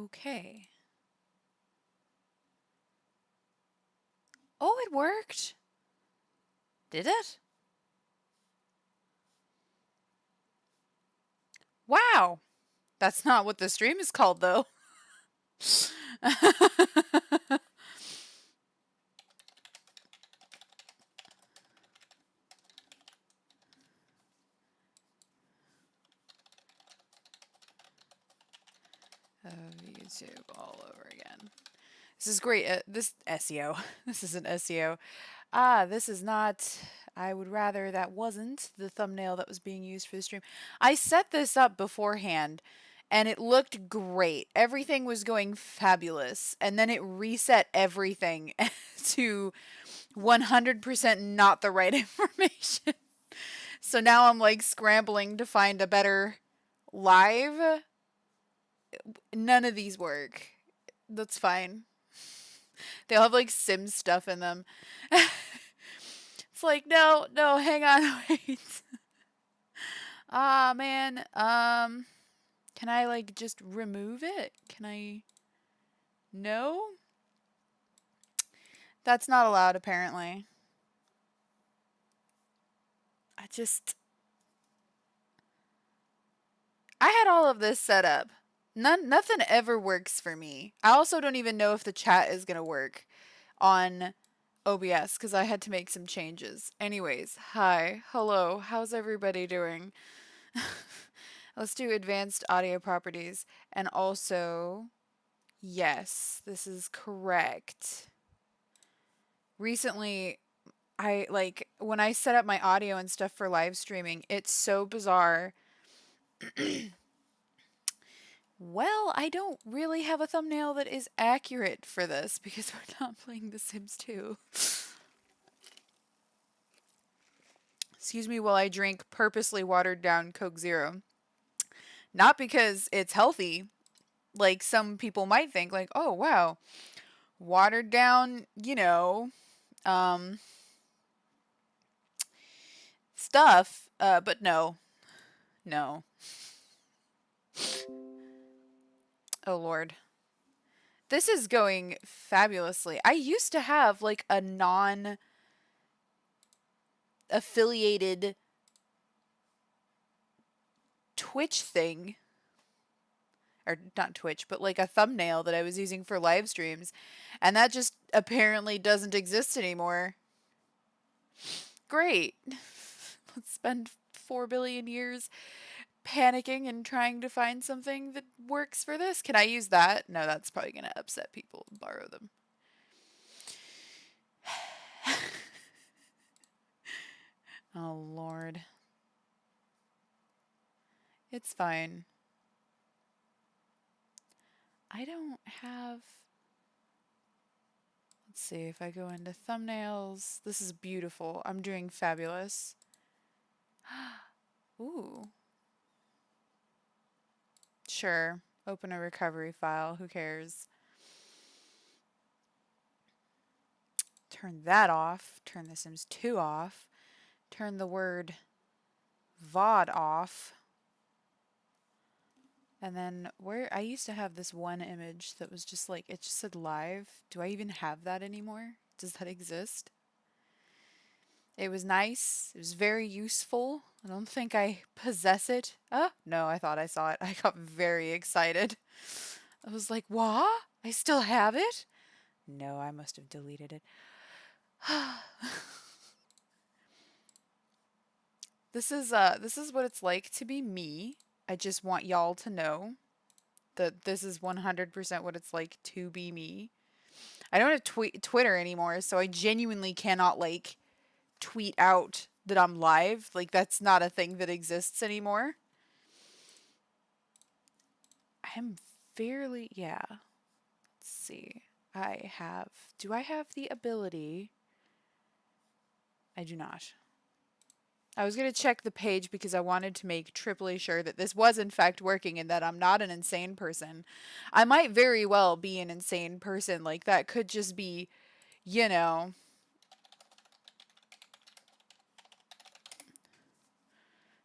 Okay. Oh, it worked. Did it? Wow. That's not what the stream is called, though. YouTube all over again. This is great. This SEO. This isn't SEO. This is not. I would rather that wasn't the thumbnail that was being used for the stream. I set this up beforehand and it looked great. Everything was going fabulous. And then it reset everything to 100% not the right information. So now I'm like scrambling to find a better live. None of these work. That's fine. They all have like Sim stuff in them. It's like, no, no, hang on, wait. Ah, man. Can I like just remove it? Can I? No? That's not allowed apparently. I had all of this set up. Nothing ever works for me. I also don't even know if the chat is going to work on OBS because I had to make some changes. Anyways, hi, hello, how's everybody doing? Let's do advanced audio properties. And also, yes, this is correct. Recently, when I set up my audio and stuff for live streaming, it's so bizarre. Well, I don't really have a thumbnail that is accurate for this because we're not playing The Sims 2. Excuse me while I drink purposely watered down Coke Zero. Not because it's healthy, like some people might think, like, oh wow, watered down, stuff. But no. No. Oh Lord. This is going fabulously. I used to have like a non-affiliated Twitch thing. Or not Twitch, but like a thumbnail that I was using for live streams. And that just apparently doesn't exist anymore. Great. Let's spend 4 billion years panicking and trying to find something that works for this. Can I use that? No, that's probably going to upset people. Borrow them. Oh, Lord. It's fine. I don't have... Let's see if I go into thumbnails. This is beautiful. I'm doing fabulous. Ooh. Sure. Open a recovery file. Who cares? Turn that off. Turn The Sims 2 off. Turn the word VOD off. And then where I used to have this one image that was just like, it just said live. Do I even have that anymore? Does that exist? It was nice. It was very useful. I don't think I possess it. Oh, no, I thought I saw it. I got very excited. I was like, what? I still have it? No, I must have deleted it. This is what it's like to be me. I just want y'all to know that this is 100% what it's like to be me. I don't have Twitter anymore, so I genuinely cannot like tweet out that I'm live. Like that's not a thing that exists anymore. I'm fairly, yeah. Let's see. Do I have the ability? I do not. I was going to check the page because I wanted to make triply sure that this was in fact working and that I'm not an insane person. I might very well be an insane person. Like that could just be, you know,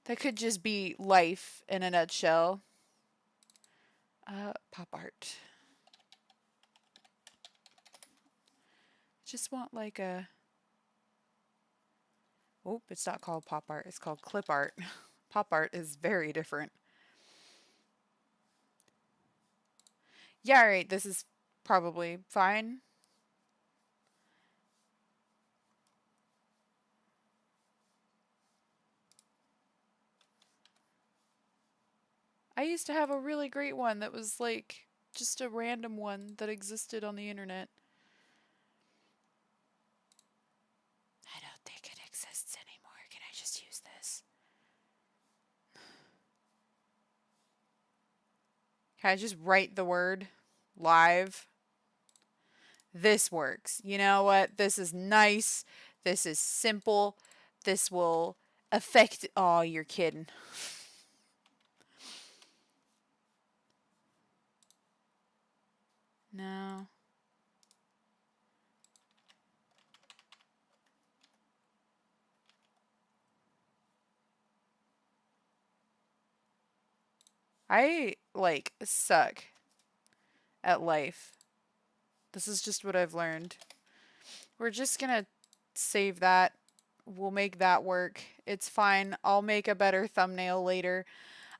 that could just be life in a nutshell. Pop art. Just want like a... Oh, it's not called pop art. It's called clip art. Pop art is very different. Yeah, alright, this is probably fine. I used to have a really great one that was like just a random one that existed on the internet. I don't think it exists anymore. Can I just use this? Can I just write the word live? This works. You know what? This is nice. This is simple. This will affect... Oh, you're kidding. No. I, like, suck at life. This is just what I've learned. We're just gonna save that. We'll make that work. It's fine. I'll make a better thumbnail later.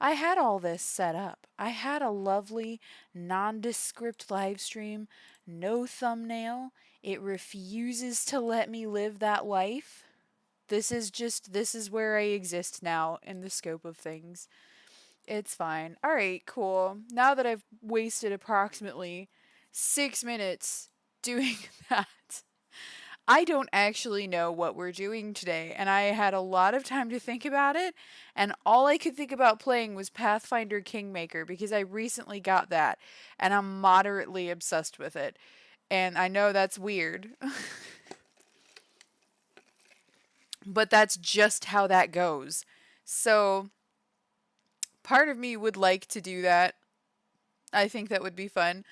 I had all this set up. I had a lovely, nondescript live stream, no thumbnail. It refuses to let me live that life. This is where I exist now in the scope of things. It's fine. Alright, cool. Now that I've wasted approximately 6 minutes doing that, I don't actually know what we're doing today, and I had a lot of time to think about it, and all I could think about playing was Pathfinder Kingmaker because I recently got that, and I'm moderately obsessed with it. And I know that's weird, but that's just how that goes. So, part of me would like to do that. I think that would be fun.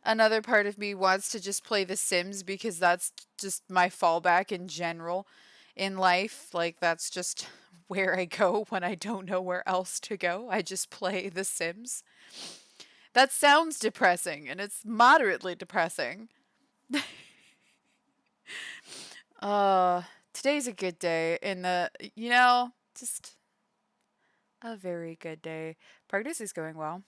Another part of me wants to just play The Sims because that's just my fallback in general in life. Like, that's just where I go when I don't know where else to go. I just play The Sims. That sounds depressing, and it's moderately depressing. Uh, Today's a good day in the, just a very good day. Practice is going well.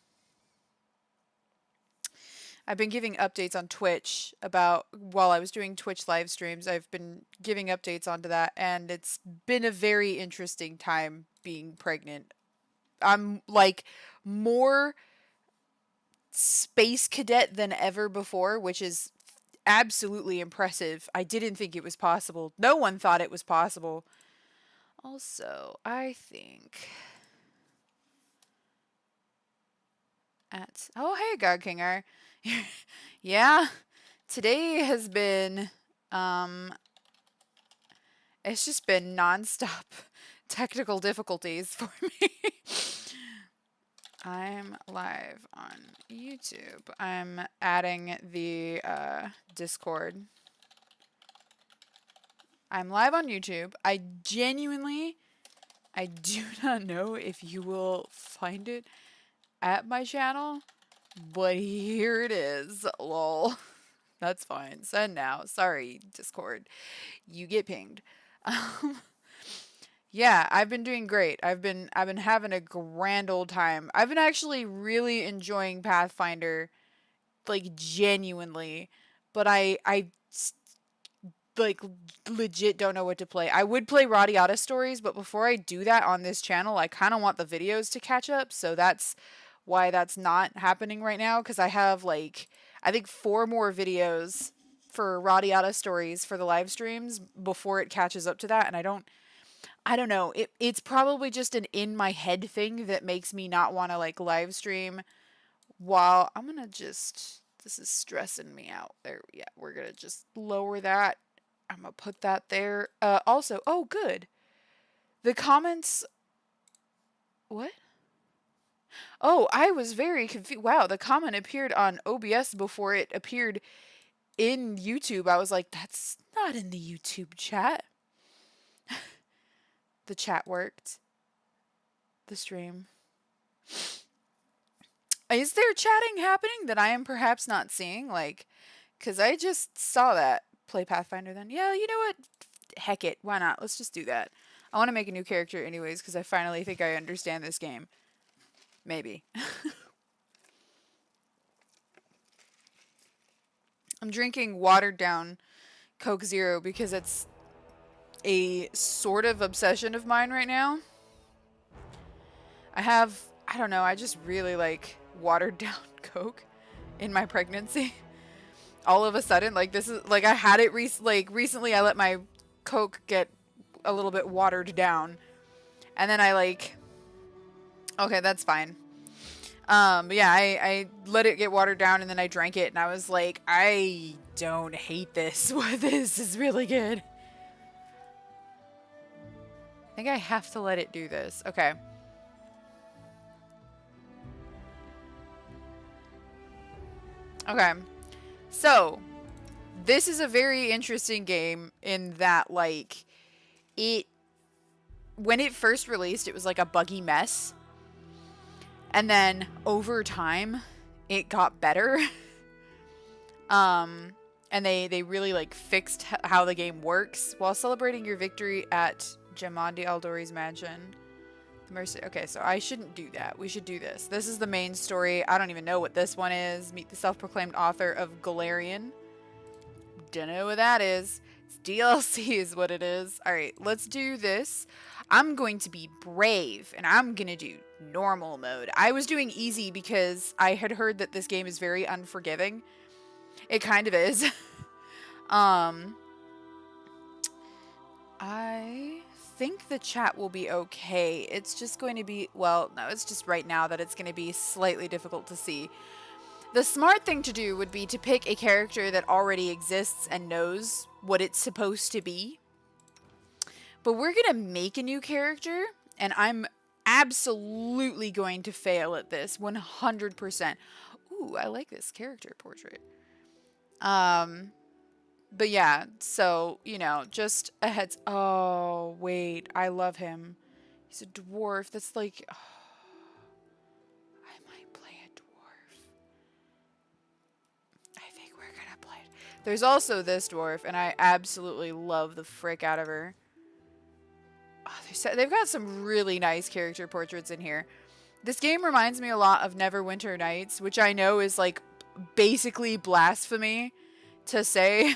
I've been giving updates on Twitch about while I was doing Twitch live streams. I've been giving updates onto that, and it's been a very interesting time being pregnant. I'm like more space cadet than ever before, which is absolutely impressive. I didn't think it was possible. No one thought it was possible. Also, I think oh, hey, God Kinger. Yeah, today has been um it's just been nonstop technical difficulties for me. I'm live on YouTube. I'm adding the Discord. I'm live on YouTube. I do not know if you will find it at my channel, but here it is. Lol. That's fine. Send now. Sorry, Discord. You get pinged. Yeah, I've been doing great. I've been having a grand old time. I've been actually really enjoying Pathfinder, like genuinely. But like legit don't know what to play. I would play Radiata stories, but before I do that on this channel, I kind of want the videos to catch up. So that's why that's not happening right now, because I have like I think 4 more videos for Radiata stories for the live streams before it catches up to that, and I don't know. It's probably just an in my head thing that makes me not want to like live stream while I'm gonna just this is stressing me out. There, yeah, we're gonna just lower that. I'm gonna put that there. Also, oh good. The comments what? Oh, I was very confused. Wow, the comment appeared on OBS before it appeared in YouTube. I was like, that's not in the YouTube chat. The chat worked. The stream. Is there chatting happening that I am perhaps not seeing? Like, because I just saw that. Play Pathfinder then? Yeah, you know what? Heck it. Why not? Let's just do that. I want to make a new character anyways because I finally think I understand this game. Maybe. I'm drinking watered down Coke Zero because it's a sort of obsession of mine right now. I don't know, I just really like watered down Coke in my pregnancy. All of a sudden, like this is like I had it recently I let my Coke get a little bit watered down. And then I like okay, that's fine. But yeah, I let it get watered down and then I drank it and I was like, I don't hate this. This is really good. I think I have to let it do this. Okay. Okay. So, this is a very interesting game in that, like, when it first released, it was like a buggy mess. And then, over time, it got better. And they really, like, fixed how the game works while celebrating your victory at Jamandi Aldori's mansion. Mercy. Okay, so I shouldn't do that. We should do this. This is the main story. I don't even know what this one is. Meet the self-proclaimed author of Galarian. Don't know what that is. It's DLC is what it is. Alright, let's do this. I'm going to be brave, and I'm going to do normal mode. I was doing easy because I had heard that this game is very unforgiving. It kind of is. I think the chat will be okay. It's just going to be, well, no, it's just right now that it's going to be slightly difficult to see. The smart thing to do would be to pick a character that already exists and knows what it's supposed to be. But we're going to make a new character, and I'm absolutely going to fail at this 100%. Ooh, I like this character portrait. But yeah, so, you know, just a heads... Oh, wait, I love him. He's a dwarf. That's like... Oh, I might play a dwarf. I think we're gonna play it. There's also this dwarf, and I absolutely love the frick out of her. Oh, they've got some really nice character portraits in here. This game reminds me a lot of Neverwinter Nights, which I know is, like, basically blasphemy to say.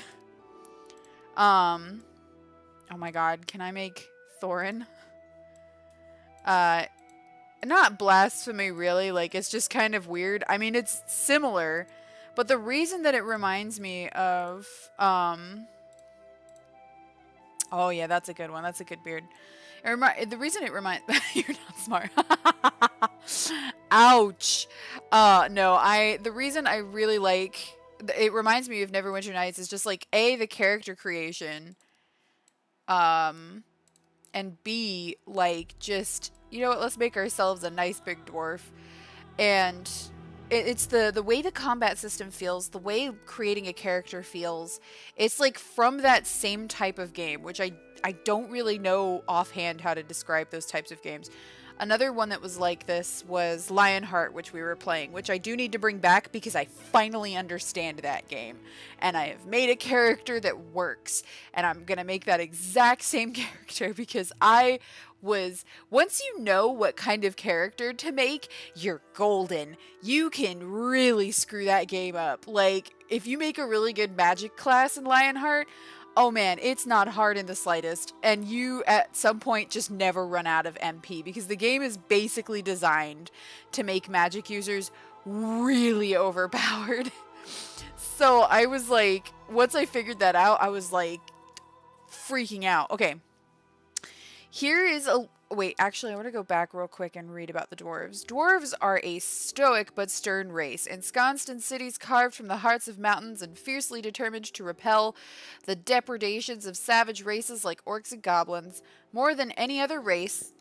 Oh my god, can I make Thorin? Not blasphemy really, like it's just kind of weird. I mean, it's similar, but the reason that it reminds me of, oh yeah, that's a good one. That's a good beard. The reason it reminds, you're not smart. Ouch. No, the reason I really like, it reminds me of Neverwinter Nights is just like A, the character creation, and B, like just, you know what, let's make ourselves a nice big dwarf. And it's the way the combat system feels, the way creating a character feels. It's like from that same type of game, which I don't really know offhand how to describe those types of games. Another one that was like this was Lionheart, which we were playing, which I do need to bring back because I finally understand that game. And I have made a character that works. And I'm going to make that exact same character because once you know what kind of character to make, you're golden. You can really screw that game up. Like, if you make a really good magic class in Lionheart, oh man, it's not hard in the slightest, and you at some point just never run out of MP because the game is basically designed to make magic users really overpowered. So I was like, once I figured that out, I was like freaking out. Okay, here is a... Wait, actually, I want to go back real quick and read about the dwarves. Dwarves are a stoic but stern race, ensconced in cities carved from the hearts of mountains and fiercely determined to repel the depredations of savage races like orcs and goblins. More than any other race,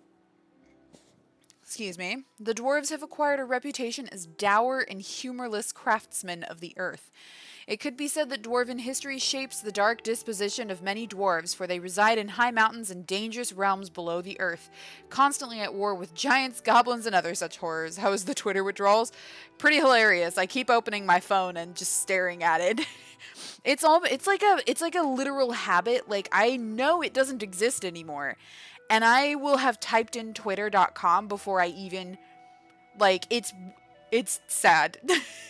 Excuse me. The dwarves have acquired a reputation as dour and humorless craftsmen of the earth. It could be said that dwarven history shapes the dark disposition of many dwarves, for they reside in high mountains and dangerous realms below the earth, constantly at war with giants, goblins, and other such horrors. How is the Twitter withdrawals? Pretty hilarious. I keep opening my phone and just staring at it. It's like a literal habit. Like, I know it doesn't exist anymore. And I will have typed in twitter.com before I even, like, it's sad.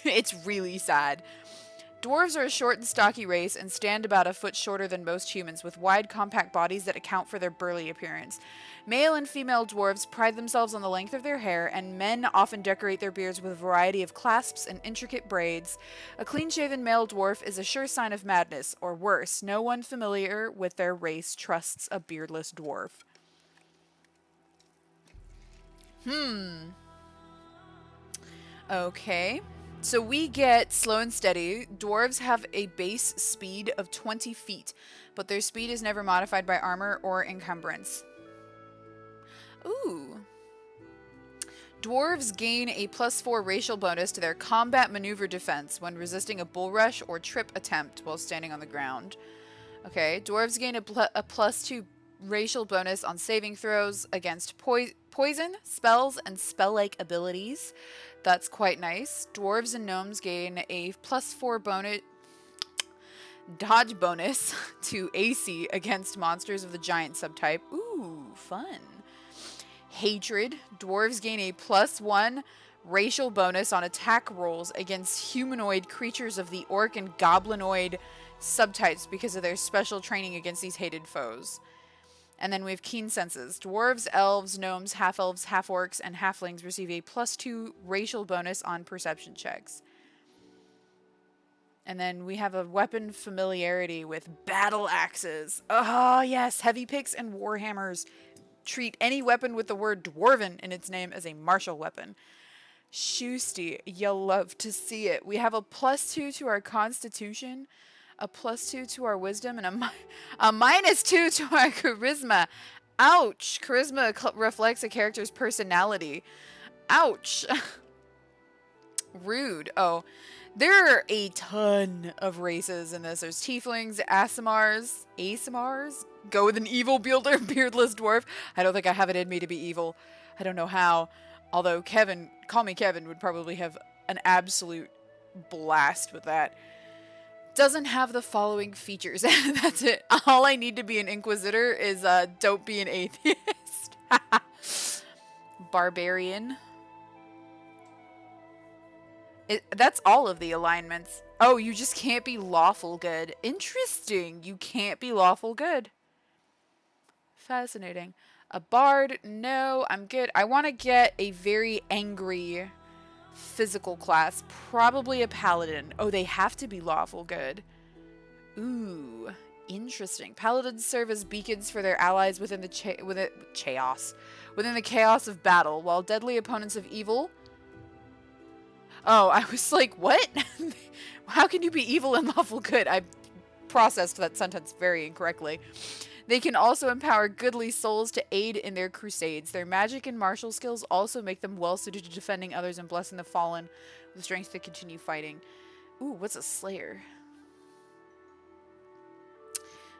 It's really sad. Dwarves are a short and stocky race and stand about a foot shorter than most humans, with wide, compact bodies that account for their burly appearance. Male and female dwarves pride themselves on the length of their hair, and men often decorate their beards with a variety of clasps and intricate braids. A clean-shaven male dwarf is a sure sign of madness, or worse. No one familiar with their race trusts a beardless dwarf. Okay. So we get slow and steady. Dwarves have a base speed of 20 feet, but their speed is never modified by armor or encumbrance. Ooh. Dwarves gain a +4 racial bonus to their combat maneuver defense when resisting a bull rush or trip attempt while standing on the ground. Okay. Dwarves gain a +2 racial bonus on saving throws against poison, spells, and spell-like abilities. That's quite nice. Dwarves and gnomes gain a +4 dodge bonus to AC against monsters of the giant subtype. Ooh, fun. Hatred. Dwarves gain a +1 racial bonus on attack rolls against humanoid creatures of the orc and goblinoid subtypes because of their special training against these hated foes. And then we have keen senses. Dwarves, elves, gnomes, half-elves, half-orcs, and halflings receive a +2 racial bonus on perception checks. And then we have a weapon familiarity with battle axes. Oh, yes. Heavy picks and warhammers treat any weapon with the word dwarven in its name as a martial weapon. Shoosty, you'll love to see it. We have a +2 to our constitution, a +2 to our wisdom, and a -2 to our charisma. Ouch! Charisma reflects a character's personality. Ouch! Rude. Oh, there are a ton of races in this. There's tieflings, Asimars. Go with an evil beardless dwarf. I don't think I have it in me to be evil. I don't know how. Although Kevin, call me Kevin, would probably have an absolute blast with that. Doesn't have the following features. That's it. All I need to be an inquisitor is don't be an atheist. Barbarian. That's all of the alignments. Oh, you just can't be lawful good. Interesting. You can't be lawful good. Fascinating. A bard. No, I'm good. I want to get a very angry physical class. Probably a paladin. Oh, they have to be lawful good. Ooh, interesting. Paladins serve as beacons for their allies within the chaos of battle, while deadly opponents of evil. Oh, I was like, what? How can you be evil and lawful good? I processed that sentence very incorrectly. They can also empower goodly souls to aid in their crusades. Their magic and martial skills also make them well suited to defending others and blessing the fallen with strength to continue fighting. Ooh, what's a slayer?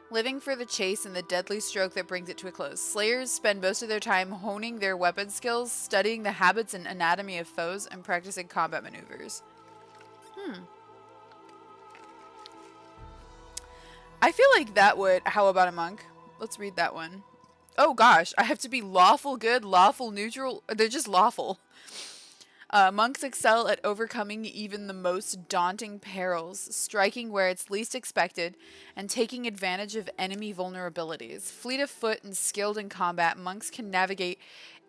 Living for the chase and the deadly stroke that brings it to a close. Slayers spend most of their time honing their weapon skills, studying the habits and anatomy of foes, and practicing combat maneuvers. I feel like that would... How about a monk? Let's read that one. Oh gosh, I have to be lawful good, lawful neutral. They're just lawful. Monks excel at overcoming even the most daunting perils, striking where it's least expected, and taking advantage of enemy vulnerabilities. Fleet of foot and skilled in combat, monks can navigate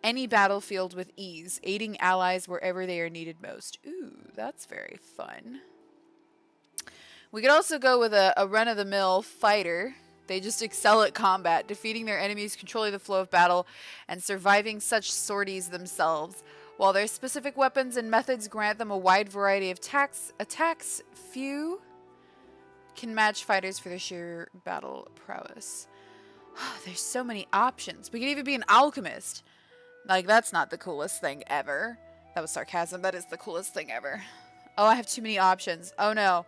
any battlefield with ease, aiding allies wherever they are needed most. Ooh, that's very fun. We could also go with a run-of-the-mill fighter. They just excel at combat, defeating their enemies, controlling the flow of battle, and surviving such sorties themselves. While their specific weapons and methods grant them a wide variety of attacks, few can match fighters for their sheer battle prowess. There's so many options. We could even be an alchemist. Like, that's not the coolest thing ever. That was sarcasm. That is the coolest thing ever. Oh, I have too many options. Oh, no.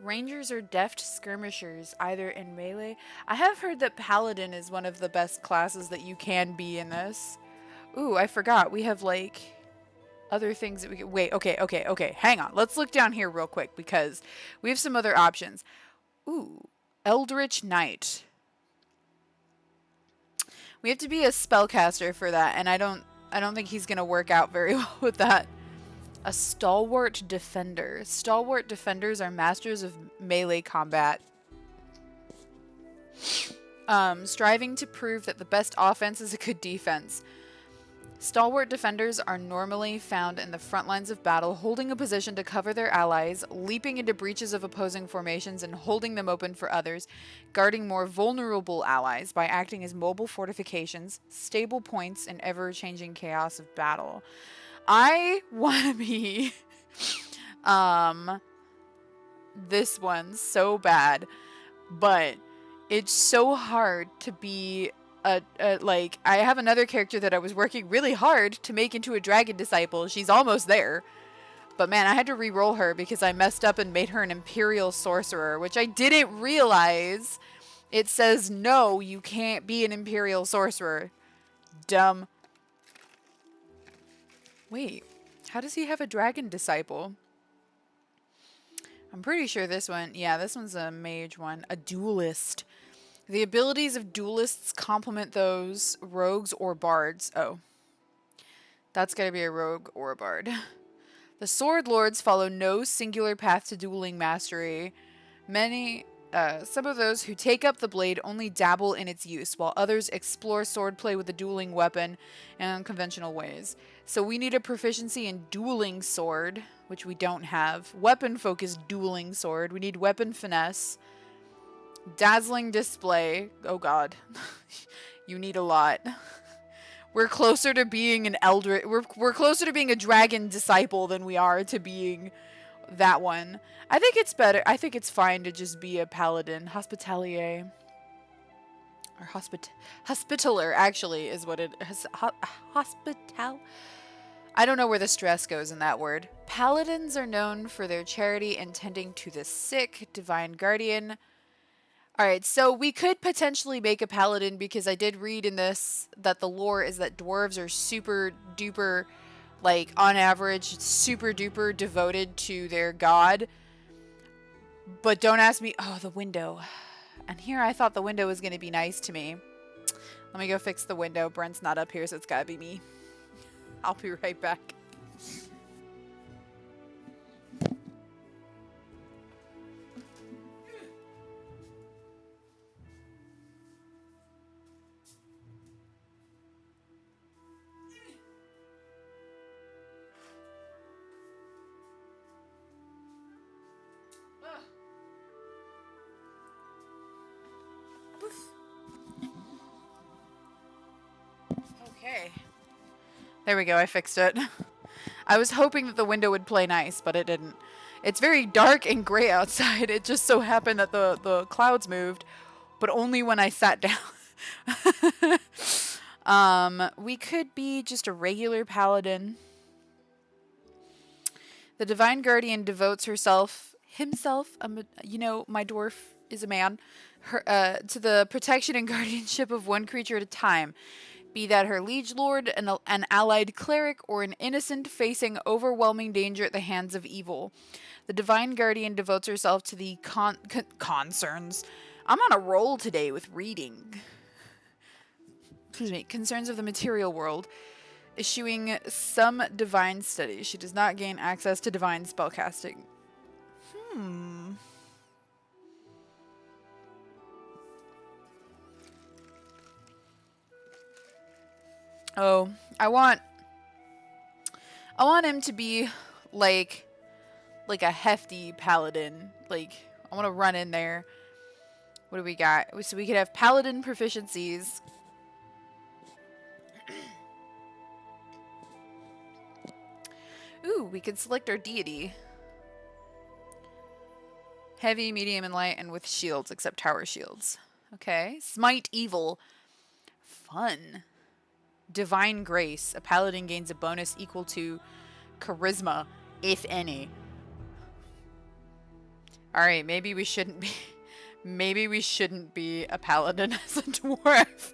Rangers are deft skirmishers, either in melee. I have heard that Paladin is one of the best classes that you can be in this. Ooh, I forgot. We have, like, other things that we can... Wait, okay. Hang on. Let's look down here real quick because we have some other options. Ooh, Eldritch Knight. We have to be a spellcaster for that, and I don't think he's going to work out very well with that. A stalwart defender. Stalwart defenders are masters of melee combat, striving to prove that the best offense is a good defense. Stalwart defenders are normally found in the front lines of battle, holding a position to cover their allies, leaping into breaches of opposing formations and holding them open for others, guarding more vulnerable allies by acting as mobile fortifications, stable points in ever-changing chaos of battle. I want to be this one so bad, but it's so hard to be like, I have another character that I was working really hard to make into a dragon disciple. She's almost there. But man, I had to re-roll her because I messed up and made her an imperial sorcerer, which I didn't realize. It says, no, you can't be an imperial sorcerer. Dumb. Wait, how does he have a dragon disciple? I'm pretty sure this one, yeah, this one's a mage one. A duelist. The abilities of duelists complement those rogues or bards. Oh. That's gotta be a rogue or a bard. The sword lords follow no singular path to dueling mastery. Some of those who take up the blade only dabble in its use, while others explore swordplay with the dueling weapon in unconventional ways. So we need a proficiency in dueling sword, which we don't have. Weapon-focused dueling sword. We need weapon finesse. Dazzling display. Oh god. You need a lot. We're closer to being an eldritch. We're closer to being a dragon disciple than we are to being that one. I think it's better. I think it's fine to just be a paladin. Hospitalier. Or hospitaller, actually, is what it is. Hospital. I don't know where the stress goes in that word. Paladins are known for their charity and tending to the sick. Divine guardian. Alright, so we could potentially make a paladin because I did read in this that the lore is that dwarves are super duper, like, on average, super duper devoted to their god. But don't ask me... Oh, the window. And here I thought the window was going to be nice to me. Let me go fix the window. Brent's not up here, so it's gotta be me. I'll be right back. Okay. There we go, I fixed it. I was hoping that the window would play nice, but it didn't. It's very dark and gray outside. It just so happened that the clouds moved, but only when I sat down. We could be just a regular paladin. The Divine Guardian devotes himself, you know, my dwarf is a man, to the protection and guardianship of one creature at a time. Be that her liege lord, an allied cleric, or an innocent facing overwhelming danger at the hands of evil. The Divine Guardian devotes herself to the concerns. I'm on a roll today with reading. Excuse me. Concerns of the material world. Issuing some divine studies. She does not gain access to divine spellcasting. Oh, I want him to be like a hefty paladin. Like, I want to run in there. What do we got? So we could have paladin proficiencies. Ooh, we could select our deity. Heavy, medium, and light, and with shields, except tower shields. Okay. Smite evil. Fun. Divine grace. A paladin gains a bonus equal to charisma, if any. Alright, maybe we shouldn't be... Maybe we shouldn't be a paladin as a dwarf.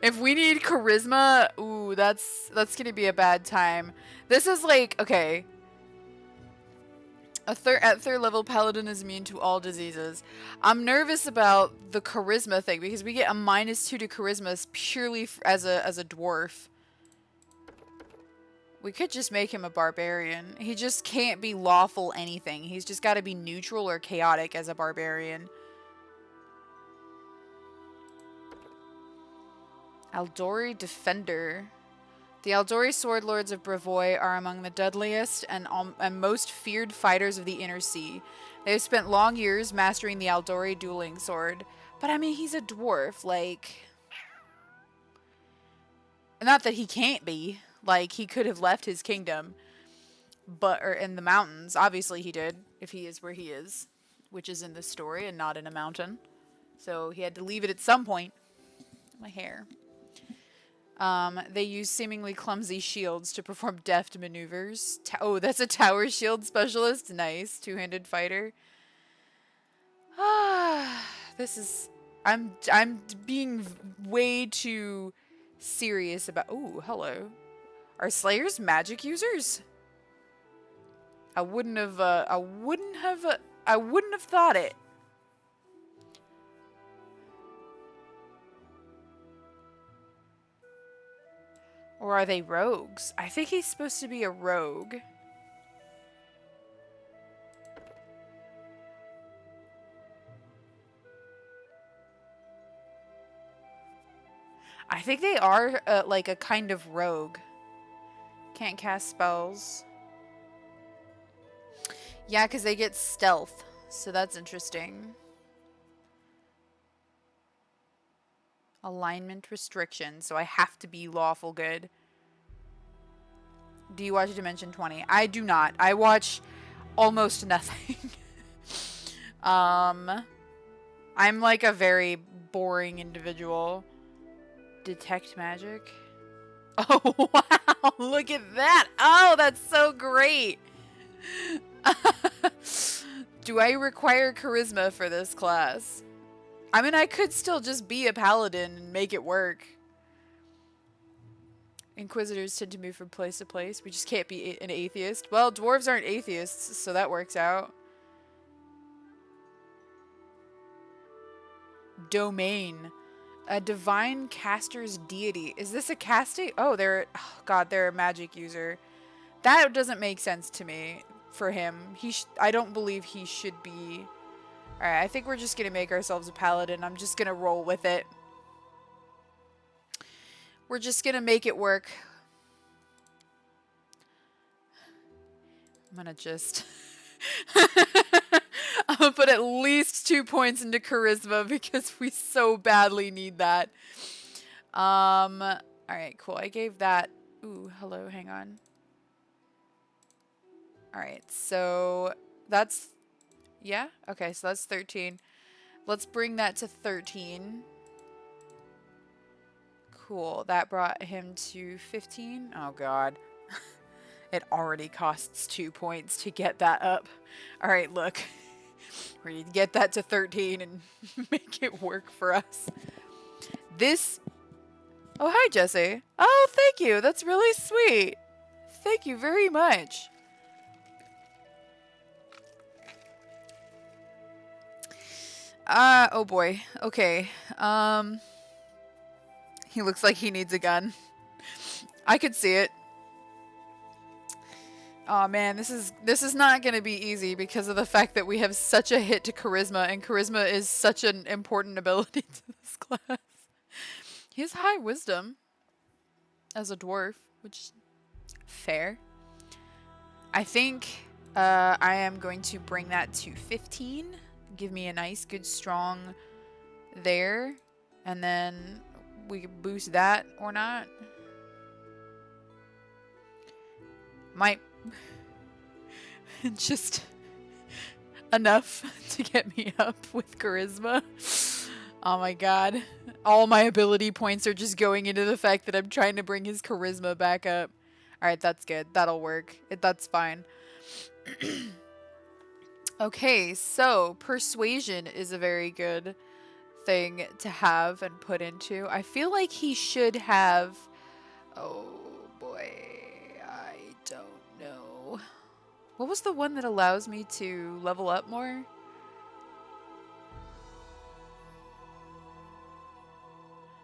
If we need charisma, ooh, that's gonna be a bad time. This is like, okay. At third level, paladin is immune to all diseases. I'm nervous about the charisma thing because we get a -2 to charisma purely as a dwarf. We could just make him a barbarian. He just can't be lawful anything. He's just got to be neutral or chaotic as a barbarian. Aldori Defender. The Aldori Sword Lords of Brevoy are among the deadliest and most feared fighters of the Inner Sea. They have spent long years mastering the Aldori dueling sword. But I mean, he's a dwarf, like... Not that he can't be. Like, he could have left his kingdom. Or in the mountains. Obviously he did, if he is where he is. Which is in this story and not in a mountain. So he had to leave it at some point. My hair. They use seemingly clumsy shields to perform deft maneuvers. Oh, that's a tower shield specialist. Nice. Two-handed fighter. This is... I'm being way too serious about... Oh, hello. Are slayers magic users? I wouldn't have thought it. Or are they rogues? I think he's supposed to be a rogue. I think they are like a kind of rogue. Can't cast spells. Yeah, because they get stealth. So that's interesting. Alignment restriction. So I have to be lawful good. Do you watch Dimension 20? I do not. I watch almost nothing. I'm like a very boring individual. Detect magic. Oh, wow. Look at that. Oh, that's so great. Do I require charisma for this class? I mean, I could still just be a paladin and make it work. Inquisitors tend to move from place to place. We just can't be an atheist. Well, dwarves aren't atheists, so that works out. Domain. A divine caster's deity. Is this a casting? Oh, they're a magic user. That doesn't make sense to me for him. I don't believe he should be. Alright, I think we're just gonna make ourselves a paladin. I'm just gonna roll with it. We're just gonna make it work. I'm gonna just... I'm gonna put at least 2 points into charisma because we so badly need that. Alright, cool. I gave that... Ooh, hello, hang on. Alright, so that's... Yeah? Okay, so that's 13. Let's bring that to 13. Cool. That brought him to 15. Oh, God. It already costs 2 points to get that up. Alright, look. We're going to get that to 13 and make it work for us. This... Oh, hi, Jesse. Oh, thank you. That's really sweet. Thank you very much. Oh boy. Okay. He looks like he needs a gun. I could see it. Oh man, this is not going to be easy because of the fact that we have such a hit to charisma, and charisma is such an important ability to this class. He has high wisdom as a dwarf, which is fair. I think I am going to bring that to 15. Give me a nice, good, strong there. And then we can boost that or not. Might just enough to get me up with charisma. Oh my god. All my ability points are just going into the fact that I'm trying to bring his charisma back up. Alright, that's good. That'll work. That's fine. Okay, so persuasion is a very good thing to have and put into. I feel like he should have... Oh boy, I don't know. What was the one that allows me to level up more?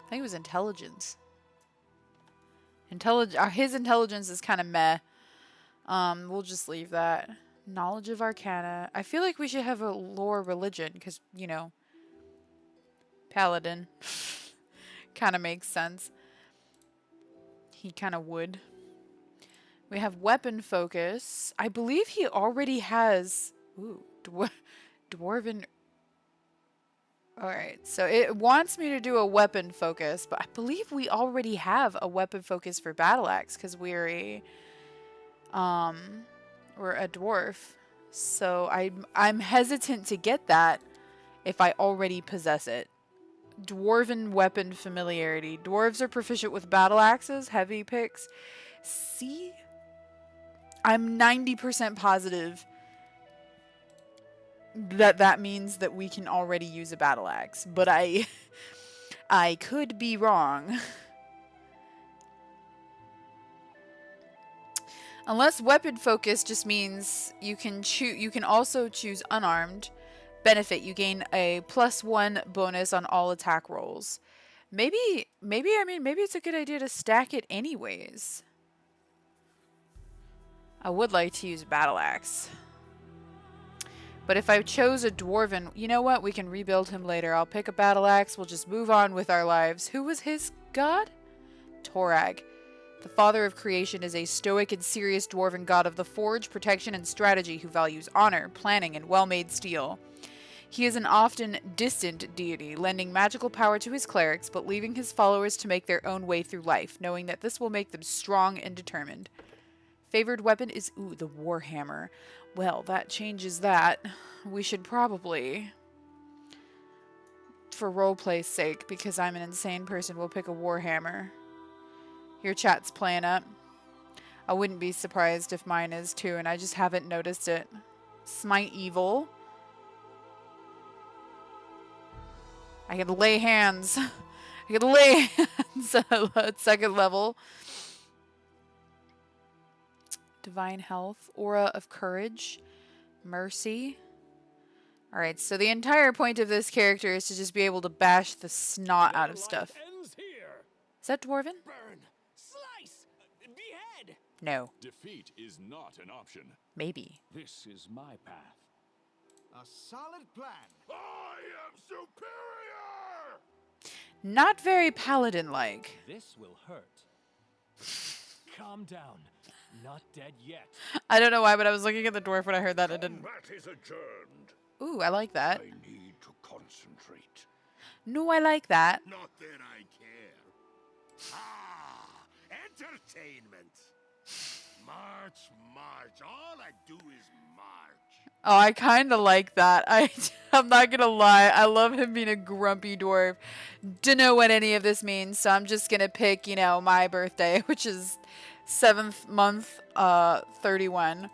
I think it was intelligence. His intelligence is kind of meh. We'll just leave that. Knowledge of Arcana. I feel like we should have a lore religion because, you know, Paladin kind of makes sense. He kind of would. We have weapon focus. I believe he already has... Ooh, Dwarven... Alright, so it wants me to do a weapon focus, but I believe we already have a weapon focus for Battle Axe because we're a dwarf. So I'm hesitant to get that if I already possess it. Dwarven weapon familiarity. Dwarves are proficient with battle axes, heavy picks. See? I'm 90% positive that means that we can already use a battle axe, but I could be wrong. Unless weapon focus just means you can also choose unarmed. Benefit, you gain a +1 bonus on all attack rolls. Maybe it's a good idea to stack it anyways. I would like to use a battle axe. But if I chose a dwarven, you know what? We can rebuild him later. I'll pick a battle axe. We'll just move on with our lives. Who was his god? Torag. The father of creation is a stoic and serious dwarven god of the forge, protection, and strategy who values honor, planning, and well-made steel. He is an often distant deity, lending magical power to his clerics, but leaving his followers to make their own way through life, knowing that this will make them strong and determined. Favored weapon is, the Warhammer. Well, that changes that. We should probably, for roleplay's sake, because I'm an insane person, we'll pick a Warhammer. Your chat's playing up. I wouldn't be surprised if mine is too, and I just haven't noticed it. Smite evil. I can lay hands. I can lay hands at 2nd level. Divine health. Aura of courage. Mercy. Alright, so the entire point of this character is to just be able to bash the snot out of stuff. Is that Dwarven? Burn, slice, behead. No. Defeat is not an option. Maybe. This is my path. A solid plan. I am superior! Not very Paladin-like. This will hurt. Calm down. Not dead yet. I don't know why, but I was looking at the dwarf when I heard that. It didn't. Combat is adjourned. Ooh, I like that. I need to concentrate. No, I like that. Not that I care. Entertainment. March, march. All I do is march. Oh, I kind of like that. I'm not gonna lie. I love him being a grumpy dwarf. Don't know what any of this means, so I'm just gonna pick, my birthday, which is 7th month, 31.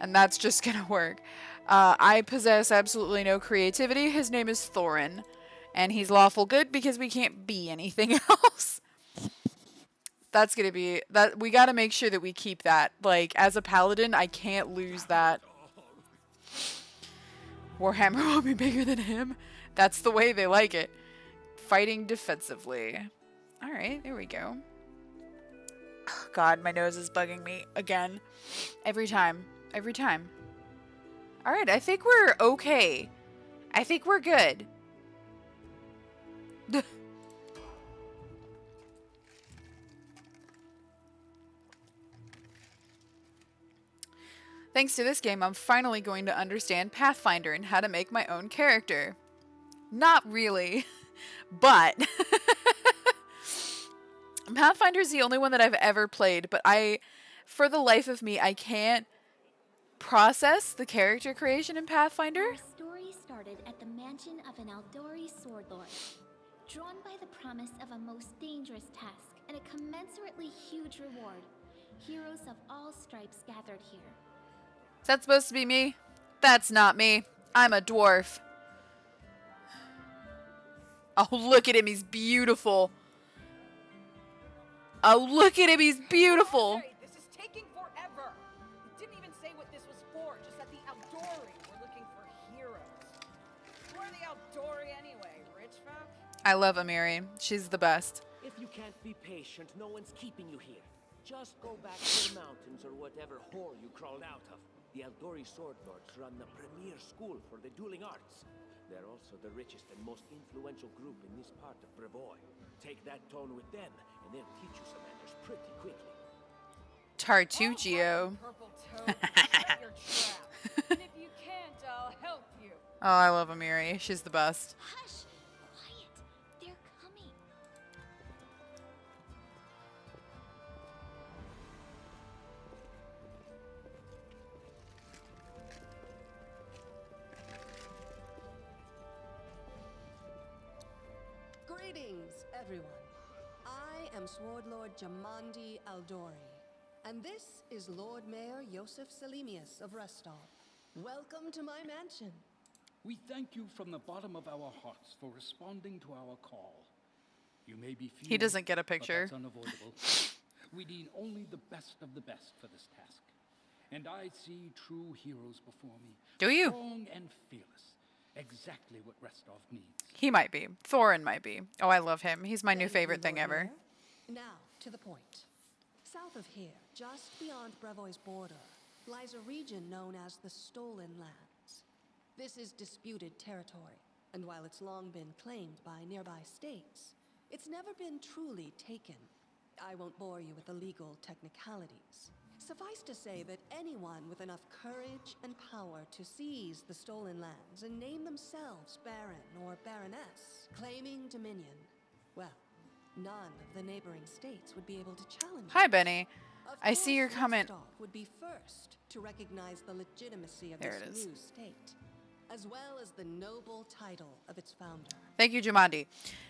And that's just gonna work. I possess absolutely no creativity. His name is Thorin. And he's lawful good because we can't be anything else. That's gonna be... we gotta make sure that we keep that. Like, as a paladin, I can't lose that. Warhammer will be bigger than him. That's the way they like it. Fighting defensively. Alright, there we go. Oh, God, my nose is bugging me again. Every time. Every time. Alright, I think we're okay. I think we're good. Thanks to this game, I'm finally going to understand Pathfinder and how to make my own character. Not really, but Pathfinder is the only one that I've ever played, but for the life of me, I can't process the character creation in Pathfinder. started at the mansion of an Aldori swordlord. Drawn by the promise of a most dangerous task and a commensurately huge reward, heroes of all stripes gathered here. Is that supposed to be me? That's not me. I'm a dwarf. Oh, look at him. He's beautiful. Oh, look at him. He's beautiful. Hey, this is taking forever. It didn't even say what this was for, just that the Aldori were looking for heroes. Who are the Aldori anyway? Rich folk? I love Amiri. She's the best. If you can't be patient, no one's keeping you here. Just go back to the mountains or whatever hole you crawled out of. The Aldori Swordlords run the premier school for the dueling arts. They're also the richest and most influential group in this part of Brevoy. Take that tone with them, and they'll teach you some manners pretty quickly. Tartugio. Purple toad, shut your trap. And if you can't, I'll help you. Oh, I love Amiri. She's the best. Hush! Quiet! They're coming. Greetings, everyone. I am Swordlord Jamandi Aldori, and this is Lord Mayor Yosef Selimius of Restov. Welcome to my mansion. We thank you from the bottom of our hearts for responding to our call. You may be few, He doesn't get a but picture. that's unavoidable. We need only the best of the best for this task. And I see true heroes before me. Do you? Strong and fearless. Exactly what Restov needs. He might be. Thorin might be. Oh, I love him. He's my new Thank you, favorite thing Lord ever. Mayor. Now, to the point. South of here, just beyond Brevoy's border, lies a region known as the Stolen Lands. This is disputed territory, and while it's long been claimed by nearby states, it's never been truly taken. I won't bore you with the legal technicalities. Suffice to say that anyone with enough courage and power to seize the stolen lands and name themselves Baron or Baroness, claiming dominion, well, none of the neighboring states would be able to challenge Hi, it. Benny. Of I see your course, comment. Rostov would be first to recognize the legitimacy of There this it is. new state, as well as the noble title of its founder. Thank you, Jamandi.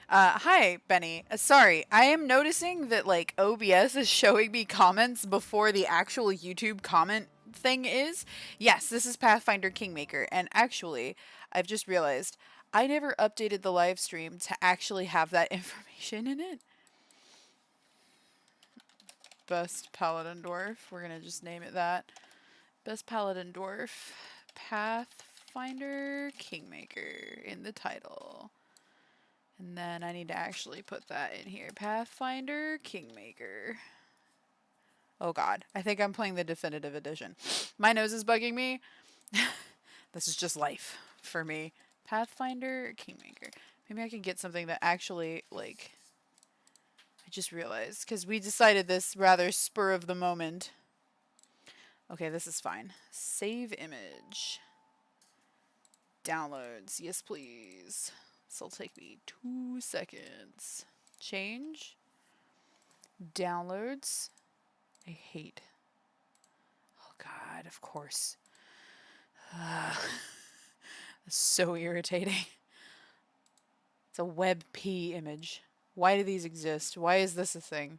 Hi, Benny. Sorry, I am noticing that like OBS is showing me comments before the actual YouTube comment thing is. Yes, this is Pathfinder Kingmaker, and actually, I've just realized I never updated the live stream to actually have that information in it. Best Paladin Dwarf. We're gonna just name it that. Best Paladin Dwarf. Pathfinder Kingmaker in the title. And then I need to actually put that in here. Pathfinder Kingmaker. Oh god. I think I'm playing the definitive edition. My nose is bugging me. This is just life for me. Pathfinder Kingmaker. Maybe I can get something that actually, like... I just realized. Because we decided this rather spur of the moment. Okay, this is fine. Save image. Downloads. Yes, please. This will take me 2 seconds. Change. Downloads. I hate. Oh god, of course. That's so irritating. It's a WebP image. Why do these exist? Why is this a thing?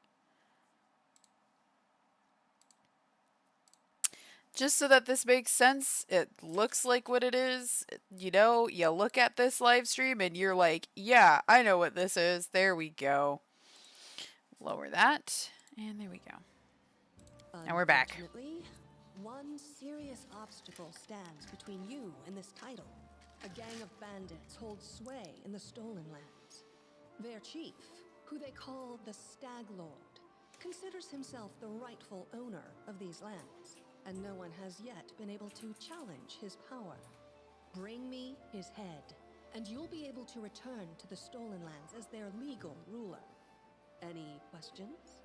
Just so that this makes sense, it looks like what it is. You know, you look at this live stream and you're like, yeah, I know what this is. There we go. Lower that. And there we go. And we're back. Unfortunately, one serious obstacle stands between you and this title. A gang of bandits holds sway in the Stolen Lands. Their chief, who they call the Stag Lord, considers himself the rightful owner of these lands, and no one has yet been able to challenge his power. Bring me his head, and you'll be able to return to the Stolen Lands as their legal ruler. Any questions?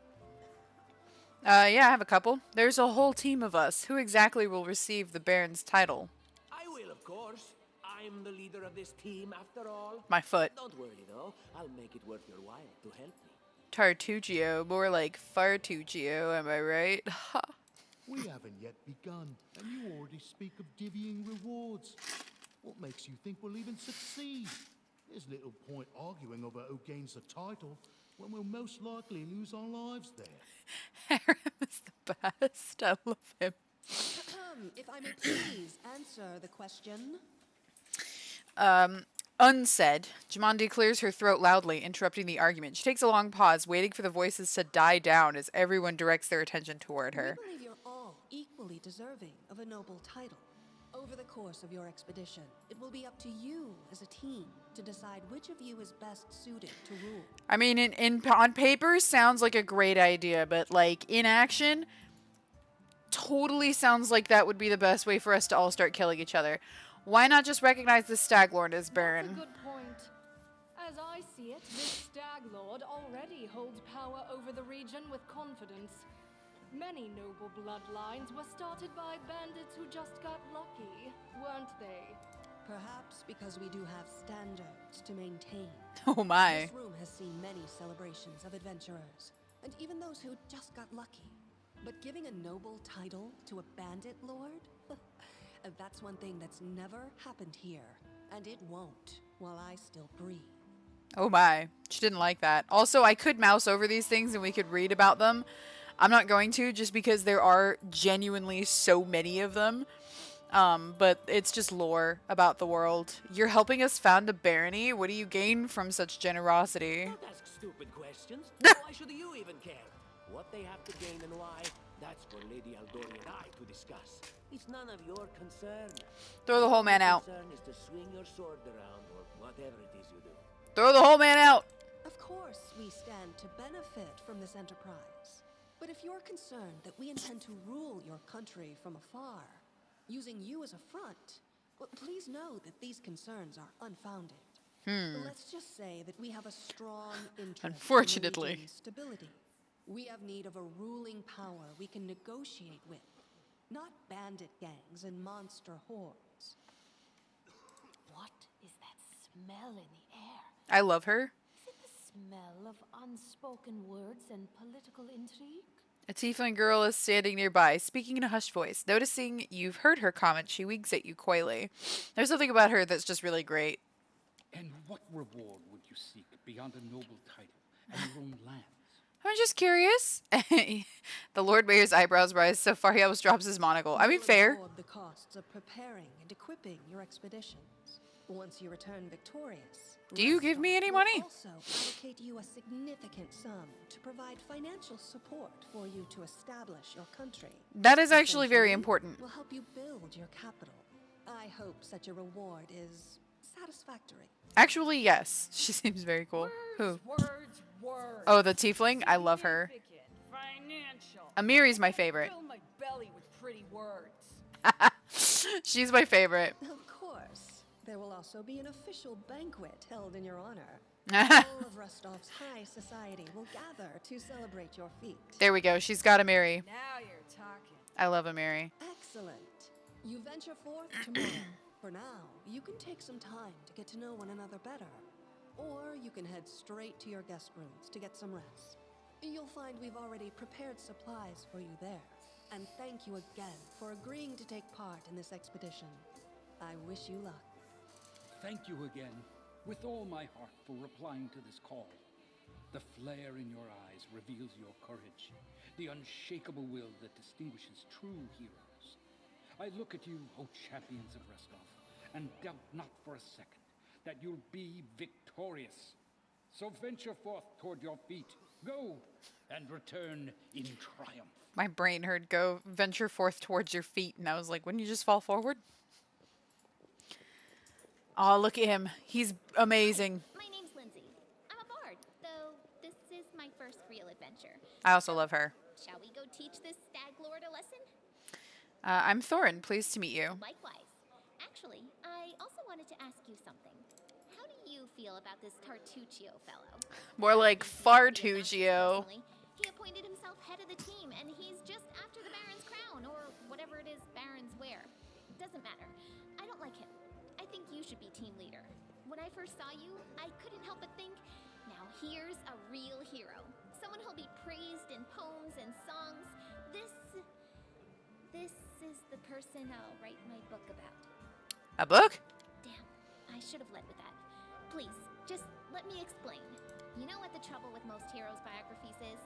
Yeah, I have a couple. There's a whole team of us. Who exactly will receive the Baron's title? I will, of course. I'm the leader of this team, after all. My foot. Don't worry, though. I'll make it worth your while to help me. Tartugio, more like Fartugio, am I right? We haven't yet begun, and you already speak of divvying rewards. What makes you think we'll even succeed? There's little point arguing over who gains the title when we'll most likely lose our lives there. Harem is the best. I love him. If I may please answer the question. Unsaid. Jumanji clears her throat loudly, interrupting the argument. She takes a long pause, waiting for the voices to die down as everyone directs their attention toward her. We believe you're all equally deserving of a noble title. Over the course of your expedition, it will be up to you as a team to decide which of you is best suited to rule. I mean, on paper, sounds like a great idea, but like in action, totally sounds like that would be the best way for us to all start killing each other. Why not just recognize the Stag Lord as Baron? That's a good point. As I see it, this Stag Lord already holds power over the region with confidence. Many noble bloodlines were started by bandits who just got lucky, weren't they? Perhaps because we do have standards to maintain. Oh my. This room has seen many celebrations of adventurers, and even those who just got lucky. But giving a noble title to a bandit lord? That's one thing that's never happened here, and it won't while I still breathe. Oh my. She didn't like that. Also, I could mouse over these things and we could read about them. I'm not going to, just because there are genuinely so many of them. But it's just lore about the world. You're helping us found a barony? What do you gain from such generosity? Don't ask stupid questions. Why should you even care? What they have to gain and why, that's for Lady Aldori and I to discuss. It's none of your concern. Throw the whole man out. Your concern is to swing your sword around or whatever it is you do. Throw the whole man out! Of course, we stand to benefit from this enterprise. But if you're concerned that we intend to rule your country from afar, using you as a front, well, please know that these concerns are unfounded. Let's just say that we have a strong interest Unfortunately. in the region's stability. We have need of a ruling power we can negotiate with, not bandit gangs and monster hordes. What is that smell in the air? I love her. Is it the smell of unspoken words and political intrigue? A tiefling girl is standing nearby, speaking in a hushed voice. Noticing you've heard her comment, she winks at you coyly. There's something about her that's just really great. And what reward would you seek beyond a noble title and your own lands? I'm just curious. The Lord Mayor's eyebrows rise so far he almost drops his monocle. I mean, fair. Absorb the costs of preparing and equipping your expeditions. Once you return victorious, Do you give me any money? will also allocate you a significant sum to provide financial support for you to establish your country. That is actually very Essentially, important. will help you build your capital. I hope such a reward is satisfactory. Actually, yes. She seems very cool. Who? Words. Oh, the tiefling? I love her. Significant, financial. Amiri's my favorite. Fill my belly with pretty words. She's my favorite. Of course. There will also be an official banquet held in your honor. All of Rostov's high society will gather to celebrate your feat. There we go. She's got Amiri. Now you're talking. I love Amiri. Excellent. You venture forth tomorrow. For now, you can take some time to get to know one another better. Or you can head straight to your guest rooms to get some rest. You'll find we've already prepared supplies for you there. And thank you again for agreeing to take part in this expedition. I wish you luck. Thank you again, with all my heart, for replying to this call. The flare in your eyes reveals your courage, the unshakable will that distinguishes true heroes. I look at you, O champions of Rostov, and doubt not for a second that you'll be victorious. So venture forth toward your feet. Go, and return in triumph. My brain heard go venture forth towards your feet, and I was like, wouldn't you just fall forward? Oh, look at him. He's amazing. My name's Lindsay. I'm a bard, though this is my first real adventure. I also love her. Shall we go teach this stag lord a lesson? I'm Thorin. Pleased to meet you. Likewise. Actually, I also wanted to ask you something. How do you feel about this Tartuccio fellow? More like Fartuccio. He appointed himself head of the team, and he's just after the Baron's crown, or whatever it is Barons wear. Doesn't matter. I don't like him. I think you should be team leader. When I first saw you, I couldn't help but think, now here's a real hero. Someone who'll be praised in poems and songs. This is the person I'll write my book about. A book? should have led with that. Please, just let me explain. You know what the trouble with most heroes' biographies is?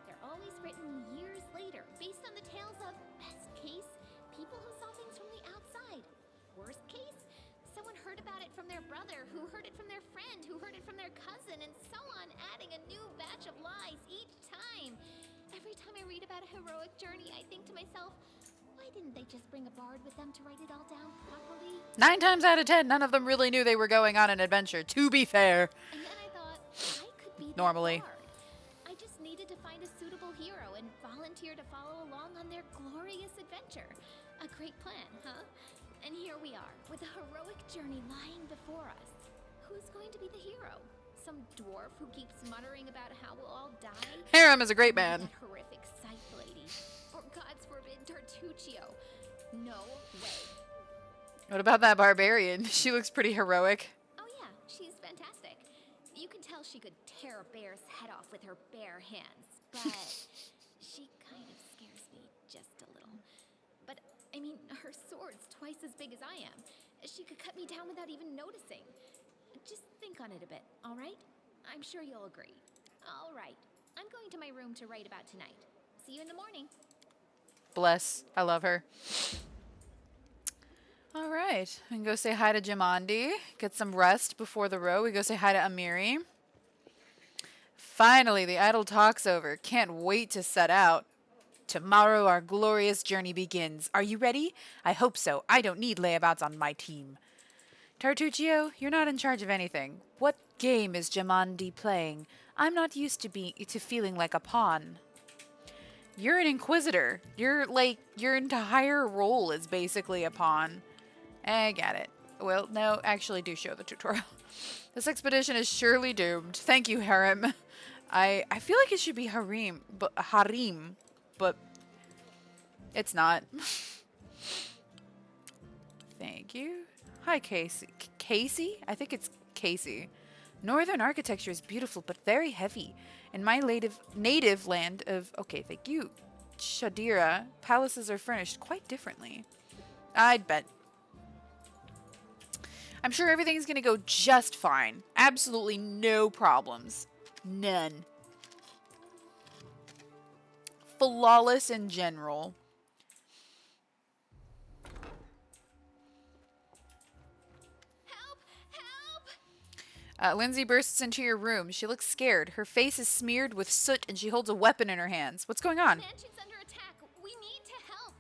They're always written years later, based on the tales of, best case, people who saw things from the outside. Worst case, someone heard about it from their brother, who heard it from their friend, who heard it from their cousin, and so on, adding a new batch of lies each time. Every time I read about a heroic journey, I think to myself, why didn't they just bring a bard with them to write it all down properly? 9 times out of 10, none of them really knew they were going on an adventure, to be fair. And then I thought, I could be that Normally. bard. I just needed to find a suitable hero and volunteer to follow along on their glorious adventure. A great plan, huh? And here we are, with a heroic journey lying before us. Who's going to be the hero? Some dwarf who keeps muttering about how we'll all die? Harem is a great Maybe man. that horrific sight lady. Or God's forbid, Tartuccio. No way. What about that barbarian? She looks pretty heroic. Oh yeah, she's fantastic. You can tell she could tear a bear's head off with her bare hands, but she kind of scares me just a little. But, I mean, her sword's twice as big as I am. She could cut me down without even noticing. Just think on it a bit, all right? I'm sure you'll agree. All right, I'm going to my room to write about tonight. See you in the morning. Bless. I love her. All right. We can go say hi to Jimandi. Get some rest before the row. We go say hi to Amiri. Finally, the idle talk's over. Can't wait to set out. Tomorrow our glorious journey begins. Are you ready? I hope so. I don't need layabouts on my team. Tartuccio, you're not in charge of anything. What game is Jimandi playing? I'm not used to feeling like a pawn. You're an inquisitor. Your entire role is basically a pawn. I get it. Well, no, actually do show the tutorial. This expedition is surely doomed. Thank you, Harem. I feel like it should be Harim, but it's not. Thank you. Hi, Casey. Casey? I think it's Casey. Northern architecture is beautiful, but very heavy. In my native land of... Okay, thank you. Shadira, palaces are furnished quite differently. I'd bet. I'm sure everything's going to go just fine. Absolutely no problems. None. Flawless in general. Lindsay bursts into your room. She looks scared. Her face is smeared with soot and she holds a weapon in her hands. What's going on? The mansion's under attack. We need to help.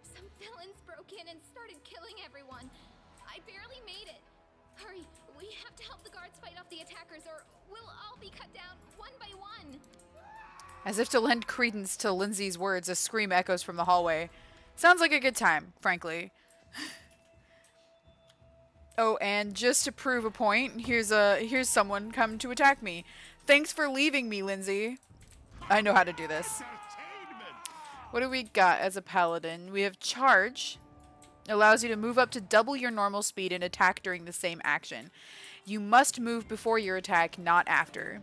Some villains broke in and started killing everyone. I barely made it. Hurry, we have to help the guards fight off the attackers or we'll all be cut down one by one. As if to lend credence to Lindsay's words, a scream echoes from the hallway. Sounds like a good time, frankly. Oh, and just to prove a point, here's someone come to attack me. Thanks for leaving me, Lindsay. I know how to do this. What do we got as a paladin? We have charge. Allows you to move up to double your normal speed and attack during the same action. You must move before your attack, not after.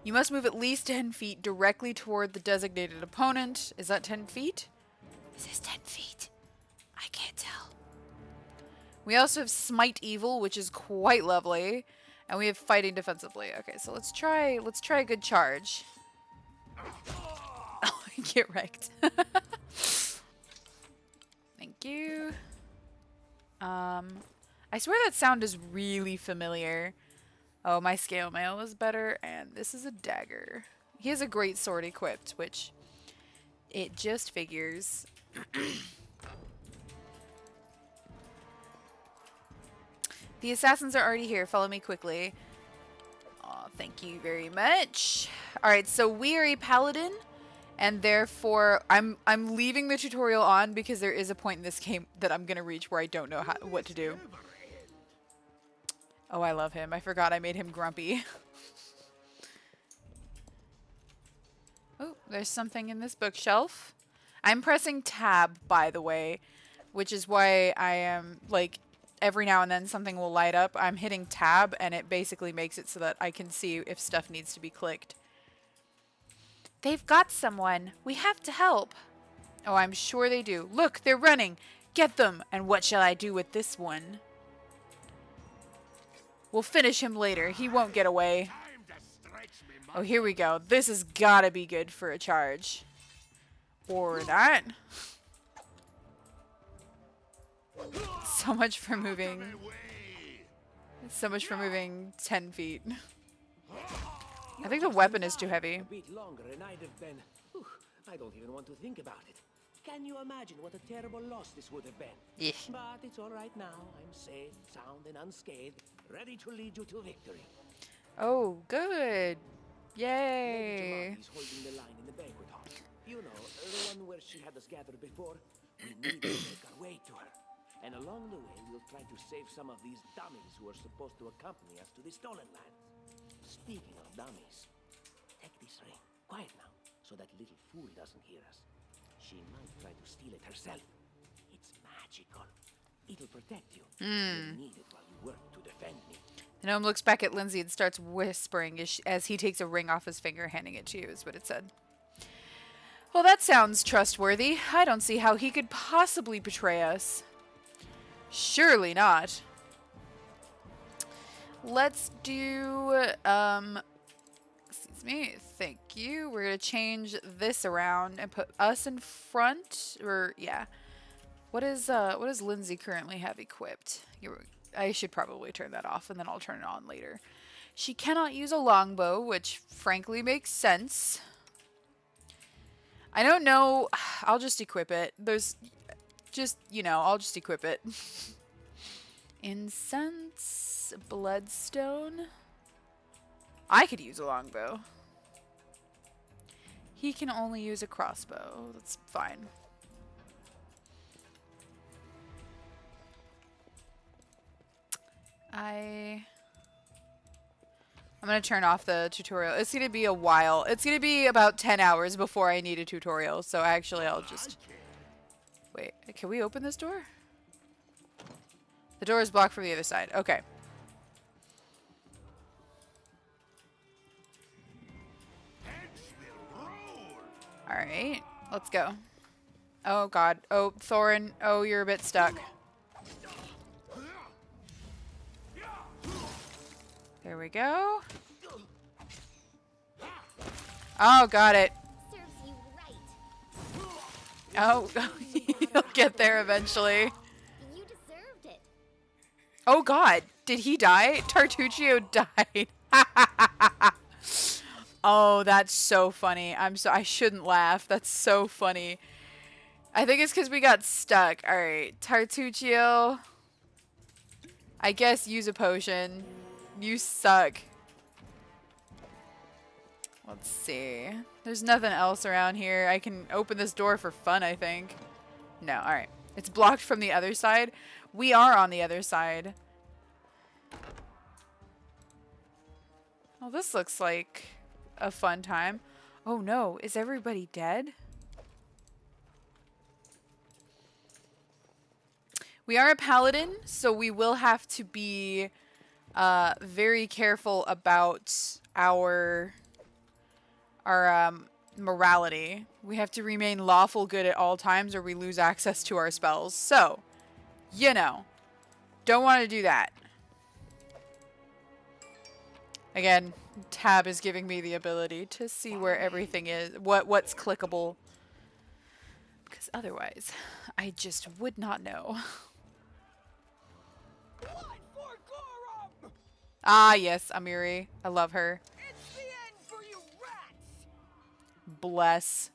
You must move at least 10 feet directly toward the designated opponent. Is that 10 feet? Is this 10 feet? I can't tell. We also have Smite Evil, which is quite lovely. And we have Fighting Defensively. Okay, so let's try a good charge. Oh, get wrecked. Thank you. I swear that sound is really familiar. Oh, my scale mail is better, and this is a dagger. He has a great sword equipped, which it just figures. The assassins are already here. Follow me quickly. Aw, thank you very much. Alright, so we are a paladin, and therefore I'm leaving the tutorial on because there is a point in this game that I'm going to reach where I don't know what to do. Oh, I love him. I forgot I made him grumpy. Oh, there's something in this bookshelf. I'm pressing tab, by the way, which is why I am, like, every now and then something will light up. I'm hitting tab, and it basically makes it so that I can see if stuff needs to be clicked. They've got someone. We have to help. Oh, I'm sure they do. Look, they're running. Get them. And what shall I do with this one? We'll finish him later. He won't get away. Oh, here we go. This has gotta be good for a charge. Or not. So much for moving. So much for moving 10 feet. I think the weapon is too heavy. A bit longer and I'd have been... Whew, I don't even want to think about it. Can you imagine what a terrible loss this would have been? Yeah. But it's all right now. I'm safe, sound, and unscathed, ready to lead you to victory. Oh, good. Yay. He's holding the line in the banquet hall. You know, the one where she had us gathered before. We need to make our way to her. And along the way, we'll try to save some of these dummies who are supposed to accompany us to the stolen lands. Speaking of dummies, take this ring. Quiet now, so that little fool doesn't hear us. She might try to steal it herself. It's magical. It'll protect you. You'll need it while you work to defend me. The gnome looks back at Lindsay and starts whispering as he takes a ring off his finger, handing it to you, is what it said. Well, that sounds trustworthy. I don't see how he could possibly betray us. Surely not. Let's do, excuse me, thank you. We're going to change this around and put us in front, or, yeah. What does Lindsay currently have equipped? I should probably turn that off, and then I'll turn it on later. She cannot use a longbow, which frankly makes sense. I don't know. I'll just equip it. There's just, you know, I'll just equip it. Incense, bloodstone. I could use a longbow. He can only use a crossbow. That's fine. I'm going to turn off the tutorial. It's going to be a while. It's going to be about 10 hours before I need a tutorial. So actually, I'll just... Wait, can we open this door? The door is blocked from the other side. Okay. Alright, let's go. Oh god. Oh, Thorin. Oh, you're a bit stuck. There we go. Oh, got it. Serves you right. Oh, you'll get there eventually. You deserved it. Oh god, did he die? Tartuccio died. Oh, that's so funny. I shouldn't laugh. That's so funny. I think it's because we got stuck. Alright, Tartuccio. I guess use a potion. You suck. Let's see. There's nothing else around here. I can open this door for fun, I think. No, alright. It's blocked from the other side. We are on the other side. Well, this looks like a fun time. Oh no, is everybody dead? We are a paladin, so we will have to be very careful about our morality. We have to remain lawful good at all times or we lose access to our spells. So, you know, don't want to do that. Again, tab is giving me the ability to see where everything is, what's clickable. Because otherwise, I just would not know. Ah, yes, Amiri. I love her. It's the end for you rats. Bless.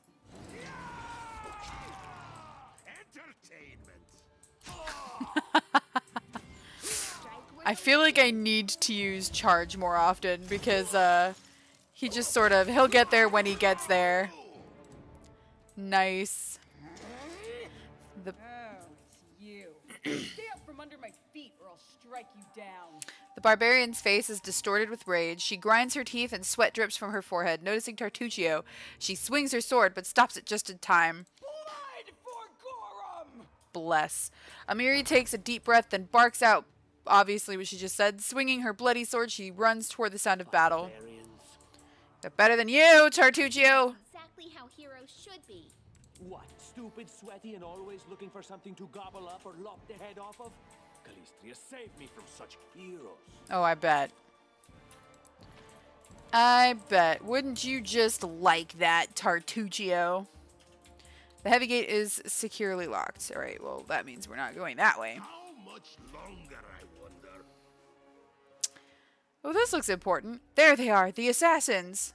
I feel like I need to use charge more often because he just sort of, he'll get there when he gets there. Nice. Oh, it's you. Stay up from under my feet or I'll strike you down. The barbarian's face is distorted with rage. She grinds her teeth and sweat drips from her forehead. Noticing Tartuccio, she swings her sword but stops it just in time. Blood for Gorum! Bless. Amiri takes a deep breath, then barks out, obviously what she just said. Swinging her bloody sword, she runs toward the sound of battle. They're better than you, Tartuccio! Exactly how heroes should be. What, stupid, sweaty, and always looking for something to gobble up or lop the head off of? Calistria, save me from such heroes. Oh, I bet. I bet. Wouldn't you just like that, Tartuccio? The heavy gate is securely locked. Alright, well, that means we're not going that way. How much longer, I wonder? Oh, this looks important. There they are, the assassins.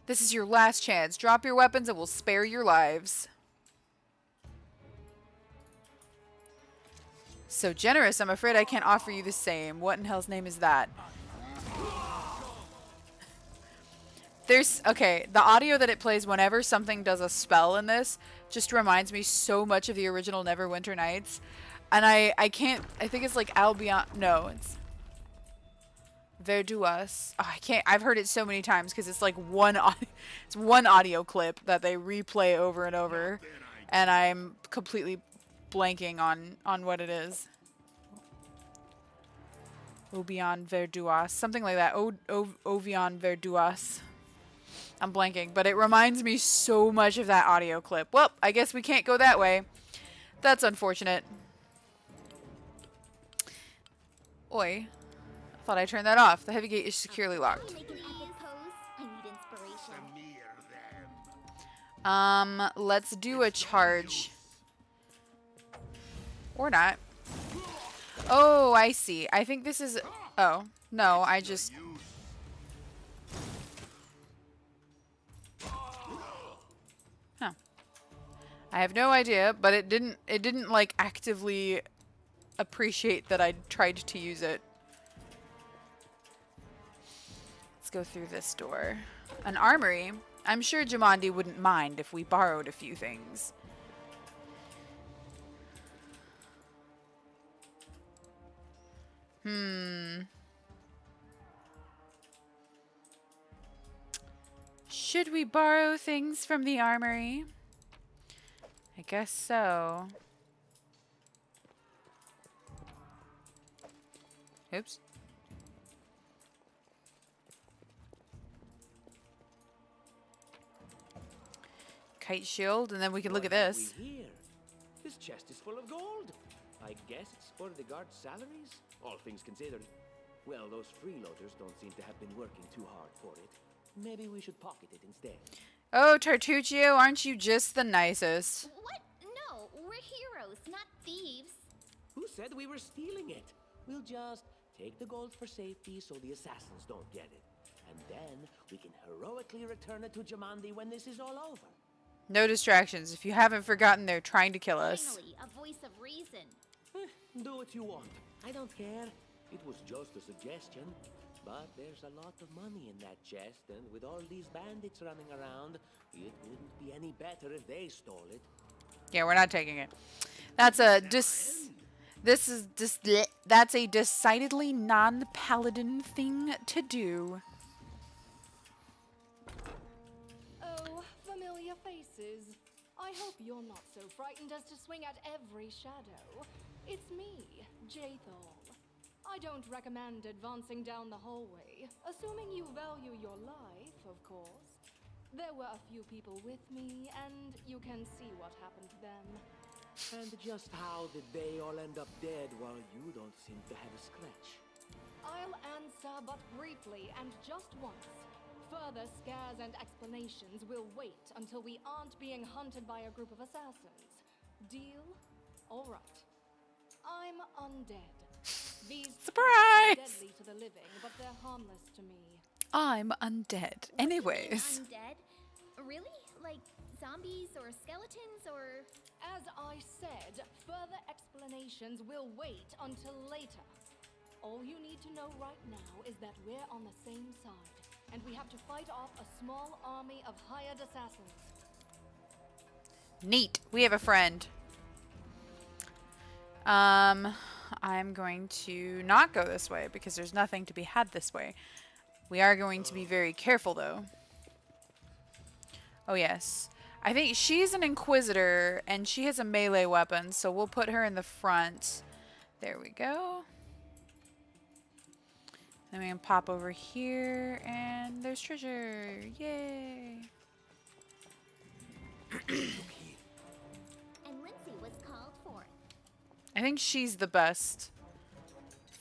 This is your last chance. Drop your weapons and we'll spare your lives. So generous, I'm afraid I can't offer you the same. What in hell's name is that? Okay, the audio that it plays whenever something does a spell in this just reminds me so much of the original Neverwinter Nights. And I think it's like Albion, no, it's Verduas. Oh, I can't, I've heard it so many times because it's like one audio clip that they replay over and over. And I'm completely blanking on what it is. Obion Verduas, something like that. Ovion Verduas. I'm blanking, but it reminds me so much of that audio clip. Well, I guess we can't go that way. That's unfortunate. Oi. I thought I turned that off. The heavy gate is securely locked. Make an epic pose. I need inspiration. Let's do a charge. Or not. Oh, I see. I think this is... Oh, no, I just... Huh. I have no idea, but it didn't like actively appreciate that I tried to use it. Let's go through this door. An armory. I'm sure Jamandi wouldn't mind if we borrowed a few things. Should we borrow things from the armory? I guess so. Oops. Kite shield, and then we can look at this. This chest is full of gold. I guess it's for the guards' salaries, all things considered. Well, those freeloaders don't seem to have been working too hard for it. Maybe we should pocket it instead. Oh, Tartuccio, aren't you just the nicest? What? No, we're heroes, not thieves. Who said we were stealing it? We'll just take the gold for safety so the assassins don't get it. And then we can heroically return it to Jamandi when this is all over. No distractions. If you haven't forgotten, they're trying to kill us. Finally, a voice of reason. Do what you want. I don't care. It was just a suggestion. But there's a lot of money in that chest, and with all these bandits running around, it wouldn't be any better if they stole it. Yeah, we're not taking it. That's a that's a decidedly non-paladin thing to do. Oh, familiar faces. I hope you're not so frightened as to swing at every shadow. It's me, Jathal. I don't recommend advancing down the hallway, assuming you value your life, of course. There were a few people with me, and you can see what happened to them. And just how did they all end up dead while you don't seem to have a scratch? I'll answer but briefly and just once. Further scares and explanations will wait until we aren't being hunted by a group of assassins. Deal? All right. I'm undead. These surprise! are deadly to the living, but they're harmless to me. I'm undead. Anyways. Undead? Really? Like zombies or skeletons or... As I said, further explanations will wait until later. All you need to know right now is that we're on the same side, and we have to fight off a small army of hired assassins. Neat. We have a friend. I'm going to not go this way because there's nothing to be had this way. We are going to be very careful though. Oh yes. I think she's an inquisitor and she has a melee weapon, so we'll put her in the front. There we go. Then we can pop over here and there's treasure. Yay. And Lindsay I think she's the best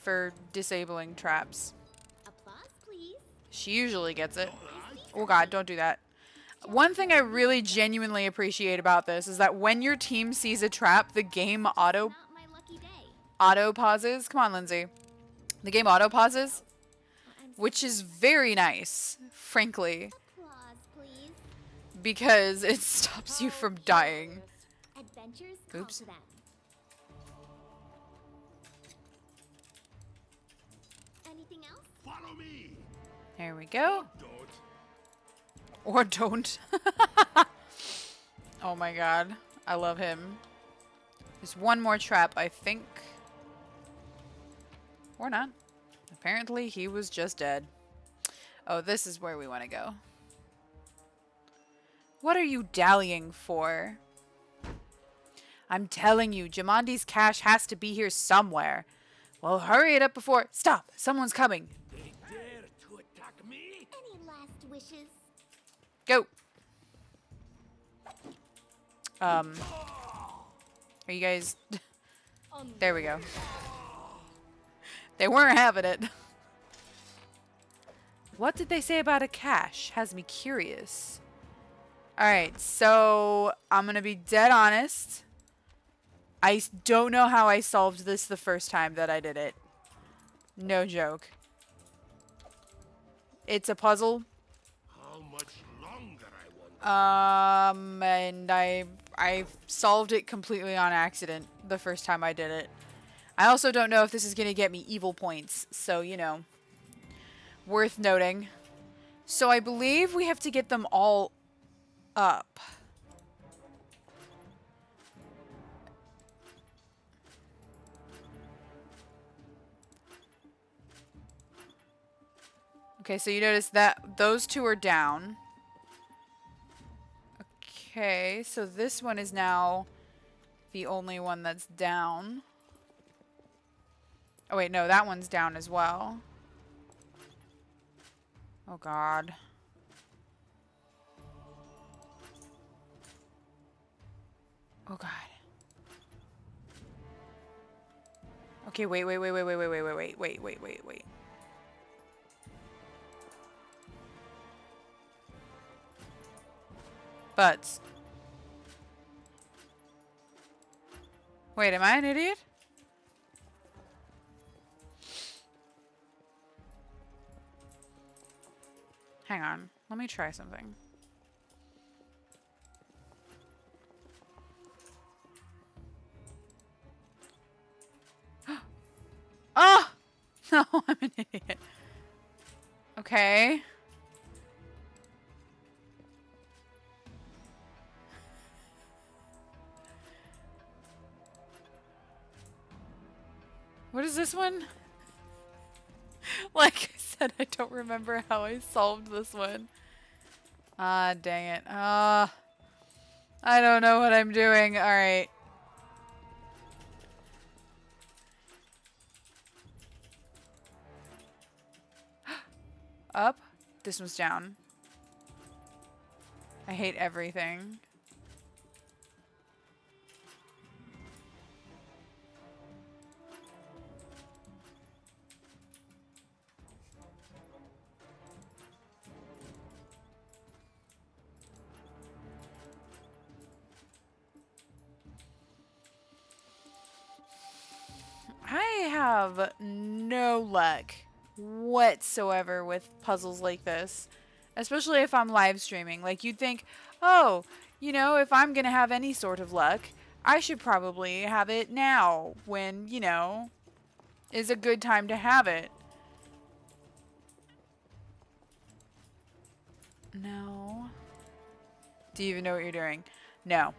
for disabling traps. Applause, please. She usually gets it. Oh god, don't do that. One thing I really genuinely appreciate about this is that when your team sees a trap, the game Not my lucky day. auto pauses. Come on, Lindsay. The game auto pauses, I'm which is very nice, frankly, applause, please. because it stops you from dying. Adventures call Oops. to them. Anything else? Follow me. There we go. Don't. Or don't. Oh my god. I love him. There's one more trap, I think. Or not. Apparently, he was just dead. Oh, this is where we want to go. What are you dallying for? I'm telling you, Jamandi's cache has to be here somewhere. Well, hurry it up before... Stop! Someone's coming. They dare to attack me? Any last wishes? Go! Are you guys... There we go. They weren't having it. What did they say about a cache? Has me curious. Alright, so I'm gonna be dead honest. I don't know how I solved this the first time that I did it. No joke. It's a puzzle. How much longer, I wonder? And I solved it completely on accident the first time I did it. I also don't know if this is gonna get me evil points, so you know. Worth noting. So I believe we have to get them all up. Okay, so you notice that those two are down. Okay, so this one is now the only one that's down. Oh wait, no, that one's down as well. Oh god. Oh god. Okay, wait. But wait, am I an idiot? Hang on. Let me try something. Oh! No, I'm an idiot. Okay. What is this one? Like I said, I don't remember how I solved this one. Ah, dang it. I don't know what I'm doing. Alright. Up. This one's down. I hate everything. I have no luck whatsoever with puzzles like this, especially if I'm live streaming. Like, you'd think, oh, you know, if I'm gonna have any sort of luck, I should probably have it now when, you know, is a good time to have it. No. Do you even know what you're doing? No.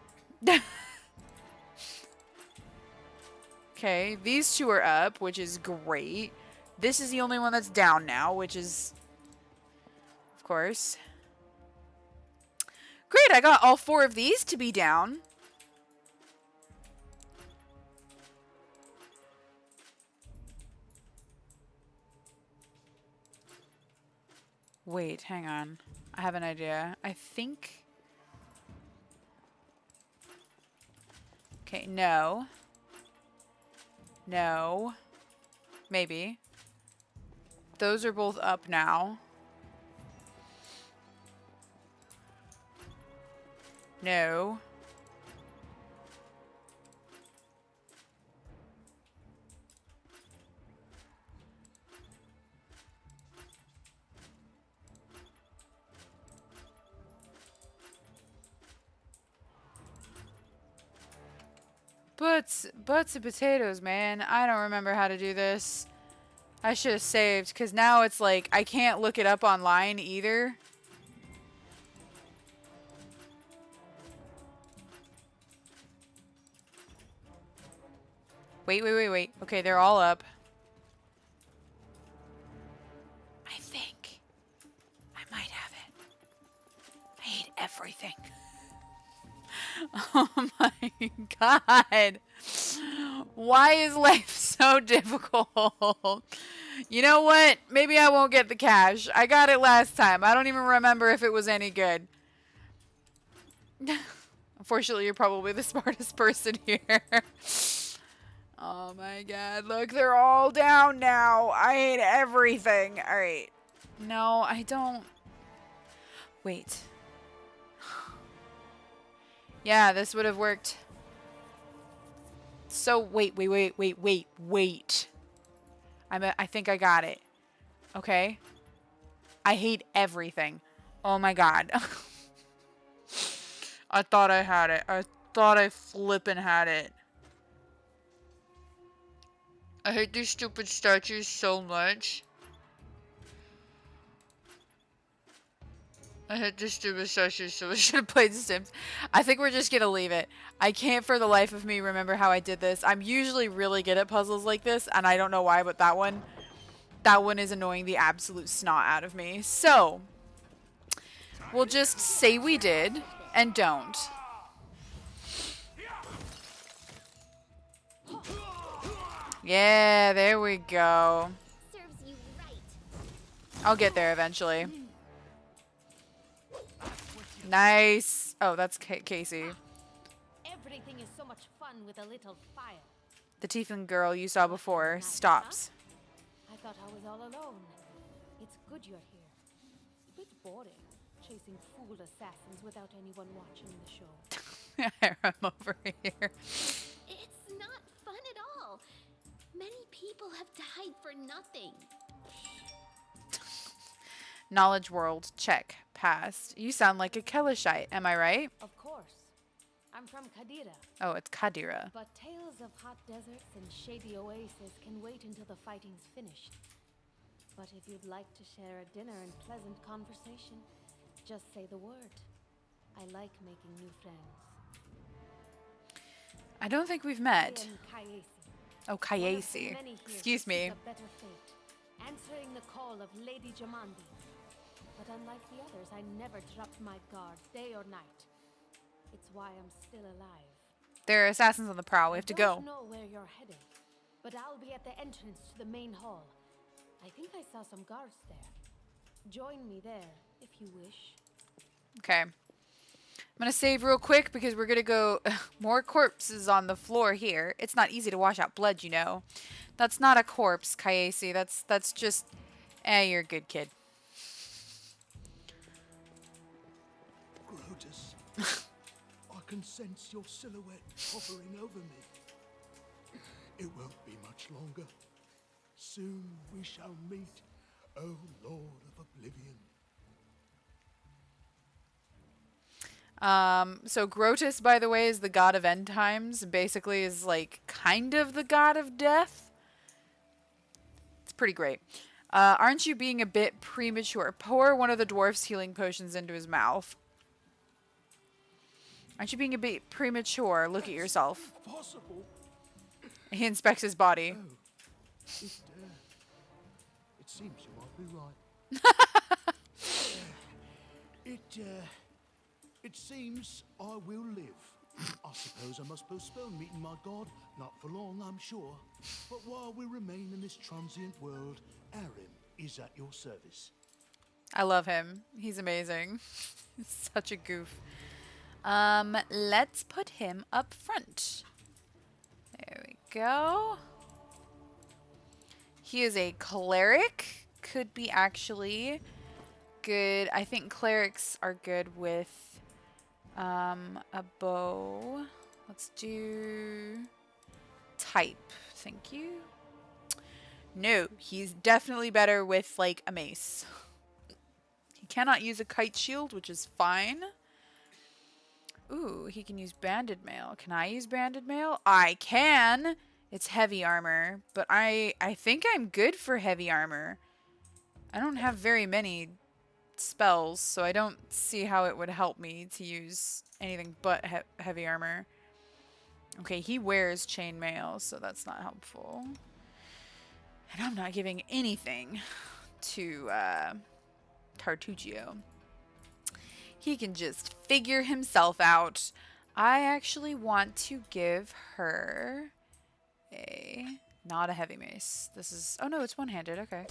Okay, these two are up, which is great. This is the only one that's down now, which is, of course. Great, I got all 4 of these to be down. Wait, hang on. I have an idea. I think... Okay, no. No. Maybe. Those are both up now. No. Butts and potatoes, man. I don't remember how to do this. I should have saved, because now it's like, I can't look it up online either. Wait. Okay, they're all up. I think I might have it. I hate everything. Oh my god. Why is life so difficult? You know what? Maybe I won't get the cash. I got it last time. I don't even remember if it was any good. Unfortunately, you're probably the smartest person here. Oh my god. Look, they're all down now. I hate everything. Alright. No, I don't. Wait. Yeah, this would have worked. So, wait. I think I got it. Okay? I hate everything. Oh my god. I thought I had it. I thought I flippin' had it. I hate these stupid statues so much. I hate this stupid statues so much. I should have played The Sims. I think we're just gonna leave it. I can't for the life of me remember how I did this. I'm usually really good at puzzles like this, and I don't know why, but that one is annoying the absolute snot out of me. So, we'll just say we did, and don't. Yeah, there we go. Serves you right. I'll get there eventually. Nice. Oh, that's Casey. Everything is so much fun with a little fire. The Tiefling girl you saw before stops. I thought I was all alone. It's good you're here. A bit boring, chasing fool assassins without anyone watching the show. I'm over here. It's not fun at all. Many people have died for nothing. Knowledge world, check. Passed. You sound like a Kelishite, am I right? Of course. I'm from Kadira. Oh, it's Kadira. But tales of hot deserts and shady oases can wait until the fighting's finished. But if you'd like to share a dinner and pleasant conversation, just say the word. I like making new friends. I don't think we've met. I am Kayesi. Oh, Kayesi. Excuse me. A better fate, answering the call of Lady Jamandi. But unlike the others, I never dropped my guard, day or night. It's why I'm still alive. There are assassins on the prowl. We have to I go. don't know where you're heading, but I'll be at the entrance to the main hall. I think I saw some guards there. Join me there, if you wish. Okay. I'm going to save real quick because we're going to go... More corpses on the floor here. It's not easy to wash out blood, you know. That's not a corpse, Kayesi. That's just... you're a good kid. Grotus, I can sense your silhouette hovering over me. It won't be much longer. Soon we shall meet, O Lord of Oblivion. So Grotus, by the way, is the god of end times. Basically is like kind of the god of death. It's pretty great. Aren't you being a bit premature? Pour one of the dwarf's healing potions into his mouth. Aren't you being a bit premature? Look at yourself. Possible? He inspects his body. Oh, it seems you might be right. It seems I will live. I suppose I must postpone meeting my god. Not for long, I'm sure. But while we remain in this transient world, Arim is at your service. I love him. He's amazing. He's such a goof. Let's put him up front. There we go. He is a cleric. Could be actually good. I think clerics are good with a bow. Let's do type. Thank you. No, he's definitely better with like a mace. He cannot use a kite shield, which is fine. Ooh, he can use banded mail. Can I use banded mail? I can. It's heavy armor, but I think I'm good for heavy armor. I don't have very many spells, so I don't see how it would help me to use anything but heavy armor. Okay, he wears chainmail, so that's not helpful. And I'm not giving anything to Tartuccio. He can just figure himself out. I actually want to give her not a heavy mace. This is, oh no, it's one-handed, okay.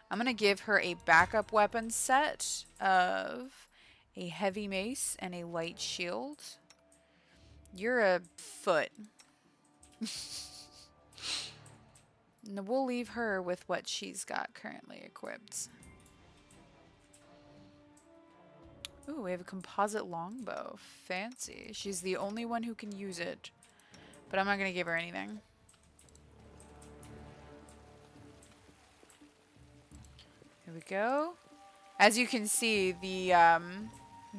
I'm gonna give her a backup weapon set of a heavy mace and a light shield. You're a foot. And we'll leave her with what she's got currently equipped. Ooh, we have a composite longbow. Fancy. She's the only one who can use it. But I'm not going to give her anything. Here we go. As you can see, the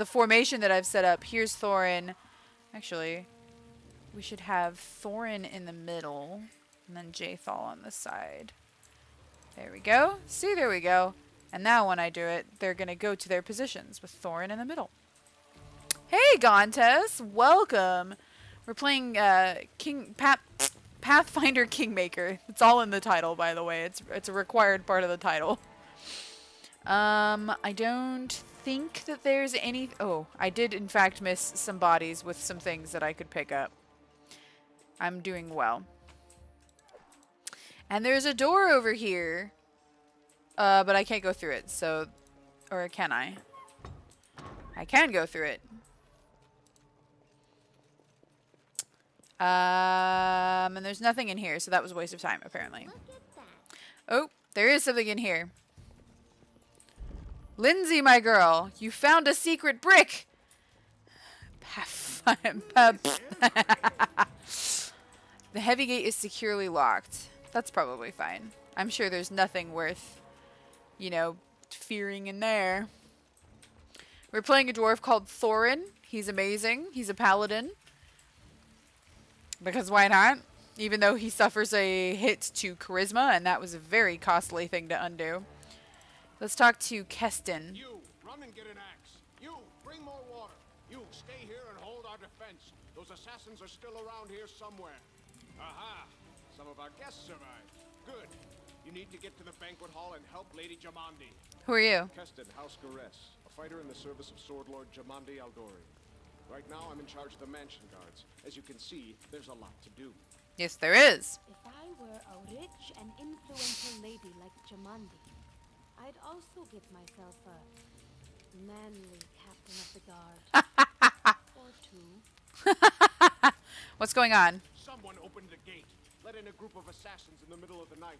formation that I've set up, here's Thorin. Actually, we should have Thorin in the middle. And then Jaethal on the side. There we go. See, there we go. And now when I do it, they're going to go to their positions with Thorin in the middle. Hey, Gontes! Welcome! We're playing Pathfinder Kingmaker. It's all in the title, by the way. It's a required part of the title. I don't think that there's any... Oh, I did in fact miss some bodies with some things that I could pick up. I'm doing well. And there's a door over here. But I can't go through it, so... Or can I? I can go through it. And there's nothing in here, so that was a waste of time, apparently. Oh, there is something in here. Lindsay, my girl, you found a secret brick! The heavy gate is securely locked. That's probably fine. I'm sure there's nothing worth, you know, fearing in there. We're playing a dwarf called Thorin. He's amazing. He's a paladin. Because why not? Even though he suffers a hit to charisma, and that was a very costly thing to undo. Let's talk to Keston. You, run and get an axe. You, bring more water. You, stay here and hold our defense. Those assassins are still around here somewhere. Aha! Some of our guests arrived. Good. You need to get to the banquet hall and help Lady Jamandi. Who are you? Keston, House Garess, a fighter in the service of Sword Lord Jamandi Aldori. Right now, I'm in charge of the mansion guards. As you can see, there's a lot to do. Yes, there is. If I were a rich and influential lady like Jamandi, I'd also give myself a manly captain of the guard. Or two. What's going on? Someone opened the gate, let in a group of assassins in the middle of the night.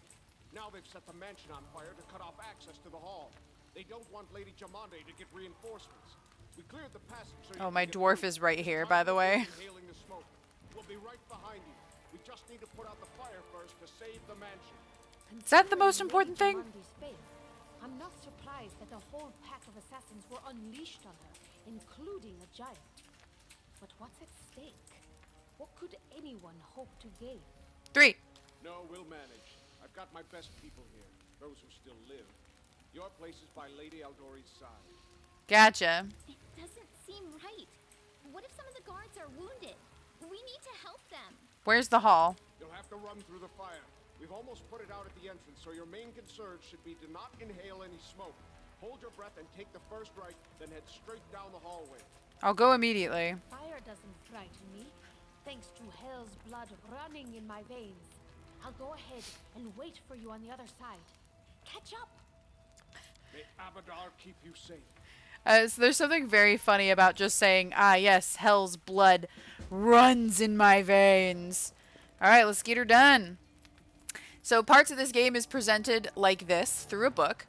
Now they've set the mansion on fire to cut off access to the hall. They don't want Lady Jamandi to get reinforcements. We cleared the passage so Oh, my dwarf is right here, by the way. Inhaling the smoke. We'll be right behind you. We just need to put out the fire first to save the mansion. Is that the most important thing? I'm not surprised that a whole pack of assassins were unleashed on her, including a giant. But what's at stake? What could anyone hope to gain? 3. No, we'll manage. I've got my best people here, those who still live. Your place is by Lady Aldori's side. Gotcha. It doesn't seem right. What if some of the guards are wounded? We need to help them. Where's the hall? You'll have to run through the fire. We've almost put it out at the entrance, so your main concern should be to not inhale any smoke. Hold your breath and take the first right, then head straight down the hallway. I'll go immediately. Fire doesn't frighten me, thanks to hell's blood running in my veins. I'll go ahead and wait for you on the other side. Catch up! May Abadar keep you safe. So there's something very funny about just saying, ah, yes, hell's blood runs in my veins. All right, let's get her done. So parts of this game is presented like this through a book.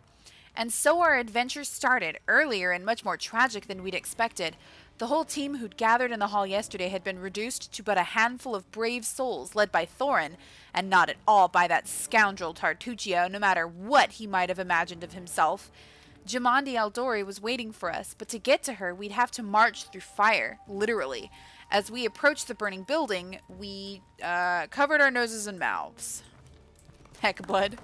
And so our adventure started, earlier and much more tragic than we'd expected. The whole team who'd gathered in the hall yesterday had been reduced to but a handful of brave souls led by Thorin, and not at all by that scoundrel Tartuccio, no matter what he might have imagined of himself. Jamandi Aldori was waiting for us, but to get to her, we'd have to march through fire, literally. As we approached the burning building, we covered our noses and mouths. Heck, bud.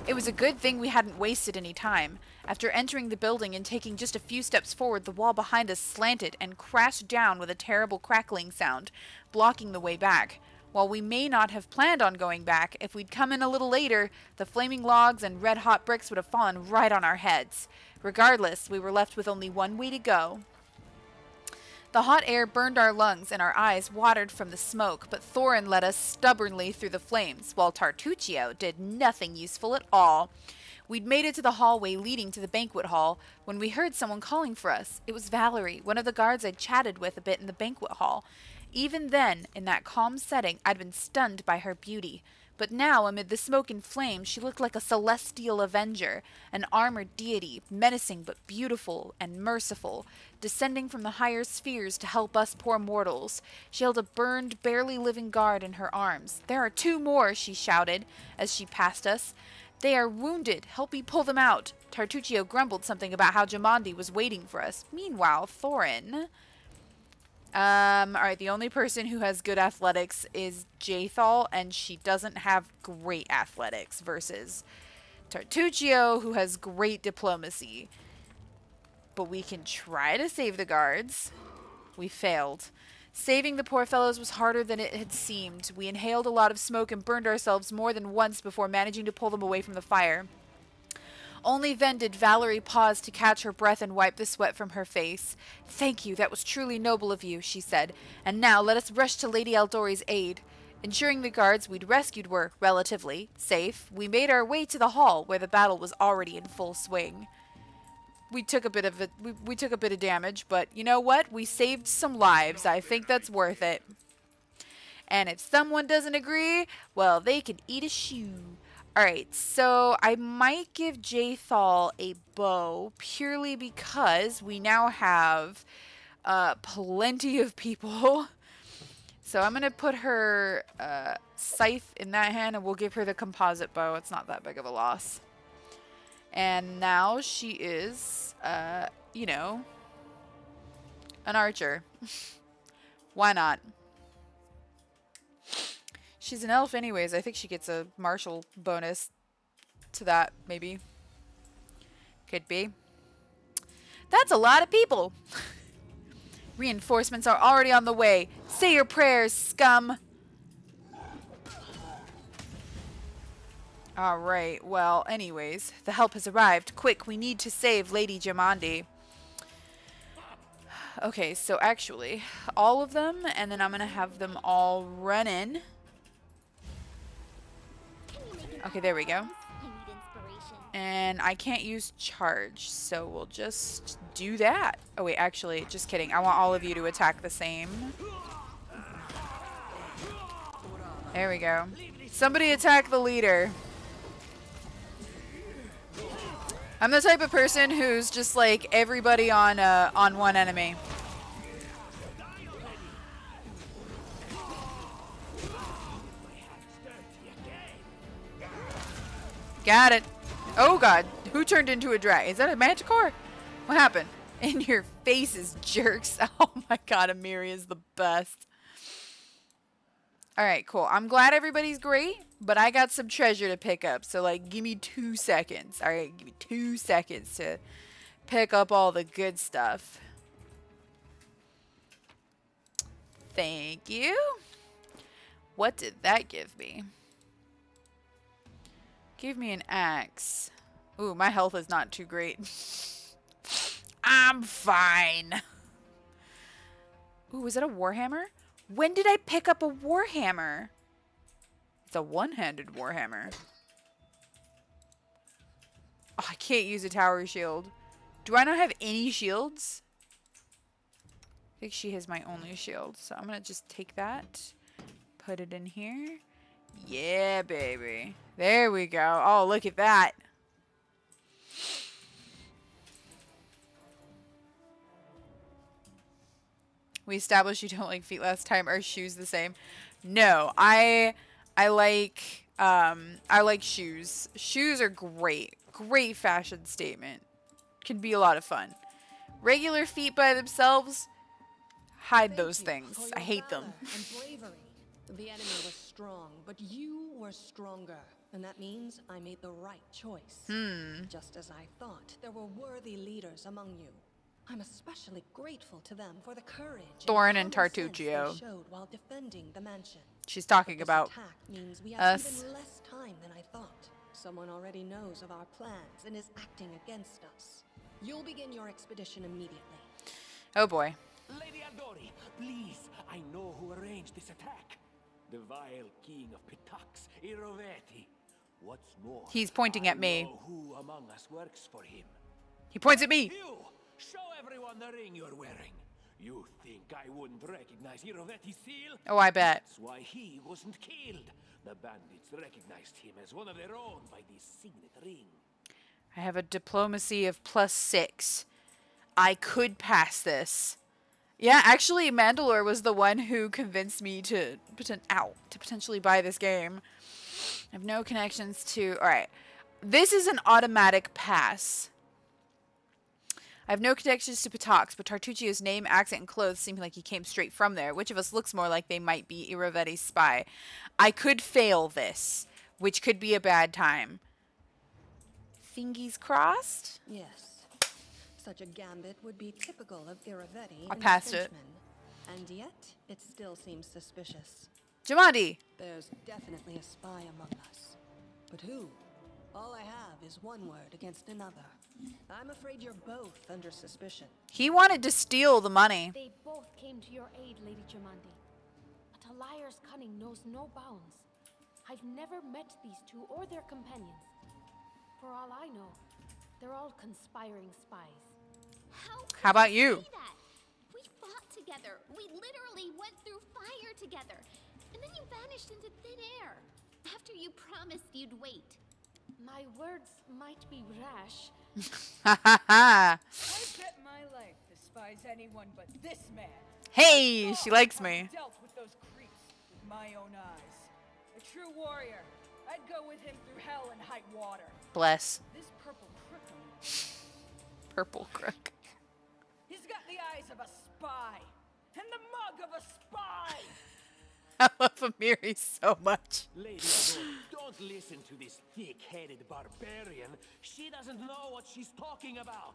It was a good thing we hadn't wasted any time. After entering the building and taking just a few steps forward, the wall behind us slanted and crashed down with a terrible crackling sound, blocking the way back. While we may not have planned on going back, if we'd come in a little later, the flaming logs and red-hot bricks would have fallen right on our heads. Regardless, we were left with only one way to go. The hot air burned our lungs and our eyes watered from the smoke, but Thorin led us stubbornly through the flames, while Tartuccio did nothing useful at all. We'd made it to the hallway leading to the banquet hall when we heard someone calling for us. It was Valerie, one of the guards I'd chatted with a bit in the banquet hall. Even then, in that calm setting, I'd been stunned by her beauty. But now, amid the smoke and flames, she looked like a celestial avenger, an armored deity, menacing but beautiful and merciful, descending from the higher spheres to help us poor mortals. She held a burned, barely living guard in her arms. "There are 2 more, she shouted as she passed us. "They are wounded. Help me pull them out." Tartuccio grumbled something about how Jamandi was waiting for us. Meanwhile, Thorin... Alright, the only person who has good athletics is Jaethal, and she doesn't have great athletics, versus Tartuccio, who has great diplomacy. But we can try to save the guards. We failed. Saving the poor fellows was harder than it had seemed. We inhaled a lot of smoke and burned ourselves more than once before managing to pull them away from the fire. Only then did Valerie pause to catch her breath and wipe the sweat from her face. "Thank you, that was truly noble of you," she said. "And now let us rush to Lady Aldori's aid." Ensuring the guards we'd rescued were, relatively, safe, we made our way to the hall, where the battle was already in full swing. We took a bit of damage, but you know what? We saved some lives. I think that's worth it. And if someone doesn't agree, well, they can eat a shoe. Alright, so I might give Jaethal a bow purely because we now have plenty of people. So I'm going to put her scythe in that hand and we'll give her the composite bow. It's not that big of a loss. And now she is, you know, an archer. Why not? She's an elf anyways. I think she gets a martial bonus to that, maybe. Could be. That's a lot of people. Reinforcements are already on the way. Say your prayers, scum. Alright, well, anyways, the help has arrived. Quick, we need to save Lady Jamandi. Okay, so actually, all of them, and then I'm going to have them all run in. Okay, there we go. And I can't use charge, so we'll just do that. Oh wait, actually, just kidding. I want all of you to attack the same. There we go. Somebody attack the leader. I'm the type of person who's just like everybody on one enemy. Got it. Oh god, who turned into a dragon? Is that a manticore? What happened? In your faces, jerks. Oh my god, Amiri is the best. Alright, cool. I'm glad everybody's great, but I got some treasure to pick up. So, like, give me 2 seconds. Alright, give me 2 seconds to pick up all the good stuff. Thank you. What did that give me? Give me an axe. Ooh, my health is not too great. I'm fine. Ooh, is that a warhammer? When did I pick up a warhammer? It's a one-handed warhammer. Oh, I can't use a tower shield. Do I not have any shields? I think she has my only shield. So I'm going to just take that. Put it in here. Yeah, baby. There we go. Oh, look at that. We established you don't like feet last time. Are shoes the same? No, I like shoes. Shoes are great. Great fashion statement. Can be a lot of fun. Regular feet by themselves, hide those things. I hate them. And bravery. The enemy was strong, but you were stronger. And that means I made the right choice. Just as I thought, there were worthy leaders among you. I'm especially grateful to them for the courage Thorin and common sense Tartuccio. they showed while defending the mansion. She's talking This about attack means we have us. even less time than I thought. Someone already knows of our plans and is acting against us. You'll begin your expedition immediately. Oh boy. Lady Aldori, please, I know who arranged this attack. The vile king of Pitax, Iroveti. What's more, He's pointing at I me. know who among us works for him. He points at me. You! Show everyone the ring you're wearing. You think I wouldn't recognize Iroveti's seal? Oh, I bet. That's why he wasn't killed. The bandits recognized him as one of their own by this signet ring. I have a diplomacy of +6. I could pass this. Yeah, actually, Mandalore was the one who convinced me to potentially buy this game. I have no connections to... Alright. This is an automatic pass. I have no connections to Pitax, but Tartuccio's name, accent, and clothes seem like he came straight from there. Which of us looks more like they might be Iroveti's spy? I could fail this, which could be a bad time. Fingies crossed? Yes. Such a gambit would be typical of Iroveti I and passed his it. henchmen. And yet, it still seems suspicious. Jamadi! There's definitely a spy among us. But who? All I have is one word against another. I'm afraid you're both under suspicion. He wanted to steal the money. They both came to your aid, Lady Jamandi. But a liar's cunning knows no bounds. I've never met these two or their companions. For all I know, they're all conspiring spies. How about you? Say that? We fought together. We literally went through fire together. And then you vanished into thin air. After you promised you'd wait. My words might be rash. Ha ha ha! I bet my life despise anyone but this man. Hey, she likes I've me. dealt with those creeps with my own eyes. A true warrior. I'd go with him through hell and high water. Bless. This purple crook on him, Purple crook. he's got the eyes of a spy and the mug of a spy. I love Amiri so much. Lady Aldori, don't listen to this thick-headed barbarian. She doesn't know what she's talking about.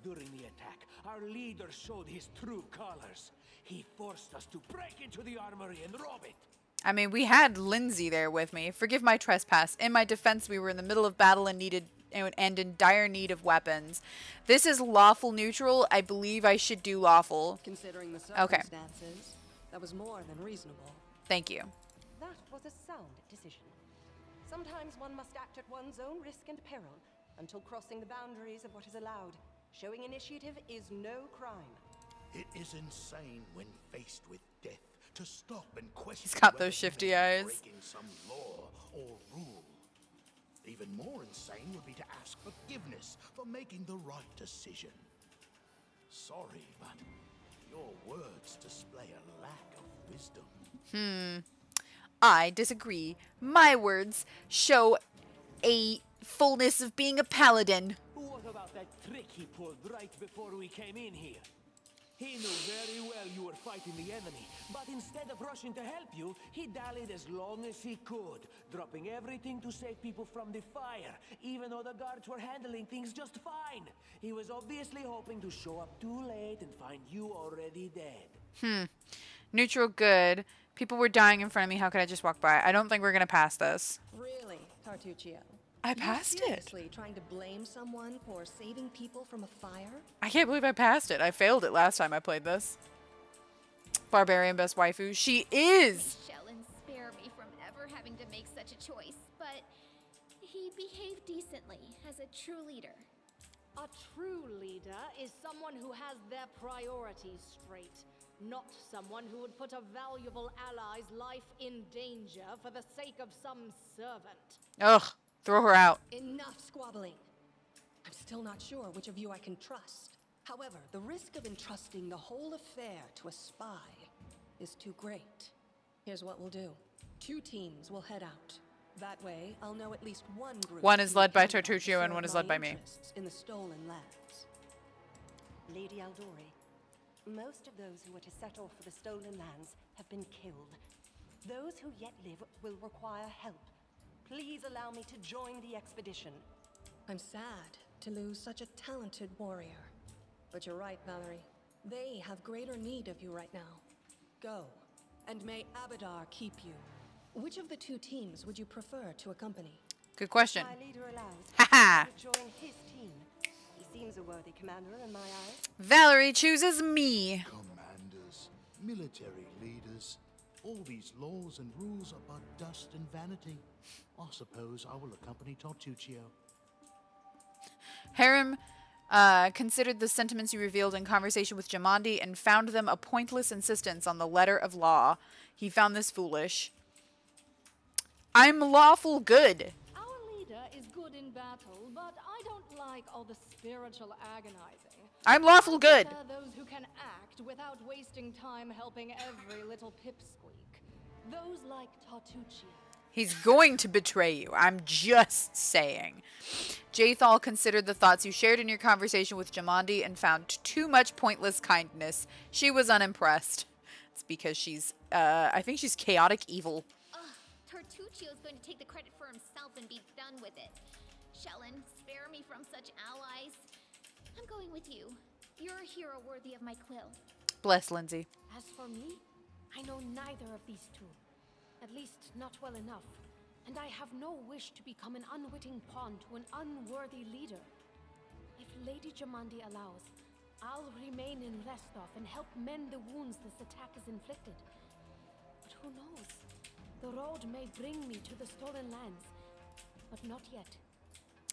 During the attack, our leader showed his true colors. He forced us to break into the armory and rob it. I mean, we had Lindsay there with me. Forgive my trespass. In my defense, we were in the middle of battle and in dire need of weapons. This is lawful neutral. I believe I should do lawful. Considering the Okay. circumstances, that was more than reasonable. Thank you. That was a sound decision. Sometimes one must act at one's own risk and peril until crossing the boundaries of what is allowed. Showing initiative is no crime. It is insane when faced with death to stop and question. He's got whether those shifty you are eyes. breaking some law or rule. Even more insane would be to ask forgiveness for making the right decision. Sorry, but your words display a lack of wisdom. I disagree. My words show a fullness of being a paladin. What about that trick he pulled right before we came in here? He knew very well you were fighting the enemy, but instead of rushing to help you, he dallied as long as he could, dropping everything to save people from the fire, even though the guards were handling things just fine. He was obviously hoping to show up too late and find you already dead. Neutral good. People were dying in front of me. How could I just walk by? I don't think we're gonna pass this. Really, Tartuccio? I passed it. Seriously trying to blame someone for saving people from a fire? I can't believe I passed it. I failed it last time I played this. Barbarian best waifu. She is! Shellen spare me from ever having to make such a choice, but he behaved decently as a true leader. A true leader is someone who has their priorities straight. not someone who would put a valuable ally's life in danger for the sake of some servant. Ugh, throw her out. Enough squabbling. I'm still not sure which of you I can trust. However, the risk of entrusting the whole affair to a spy is too great. Here's what we'll do. 2 teams will head out. That way, I'll know at least one group. One is led by who can Tartuccio and serve one is my led by me. interests in the stolen lands. Lady Aldori, most of those who are to set off for the stolen lands have been killed. Those who yet live will require help. Please allow me to join the expedition. I'm sad to lose such a talented warrior. But you're right, Valerie. They have greater need of you right now. Go, and may Abadar keep you. Which of the 2 teams would you prefer to accompany? Good question. My leader allows Haha. me to join his team. He seems a worthy commander in my eyes. Valerie chooses me. Commanders, military leaders, all these laws and rules are but dust and vanity. I suppose I will accompany Tartuccio. Harem considered the sentiments you revealed in conversation with Jamandi and found them a pointless insistence on the letter of law. He found this foolish. I'm lawful good. Our leader is good in battle, but I don't like all the spiritual agonizing. I'm lawful good. I prefer those who can act without wasting time helping every little pipsqueak. Those like Tartuccio. He's going to betray you. I'm just saying. Jathal considered the thoughts you shared in your conversation with Jamandi and found too much pointless kindness. She was unimpressed. It's because she's, I think she's chaotic evil. Tartuccio's going to take the credit for himself and be done with it. Shellen, spare me from such allies. I'm going with you. You're a hero worthy of my quill. Bless Lindsay. As for me, I know neither of these 2. At least not well enough. And I have no wish to become an unwitting pawn to an unworthy leader. If Lady Jamandi allows, I'll remain in Restov and help mend the wounds this attack has inflicted. But who knows? The road may bring me to the stolen lands, but not yet.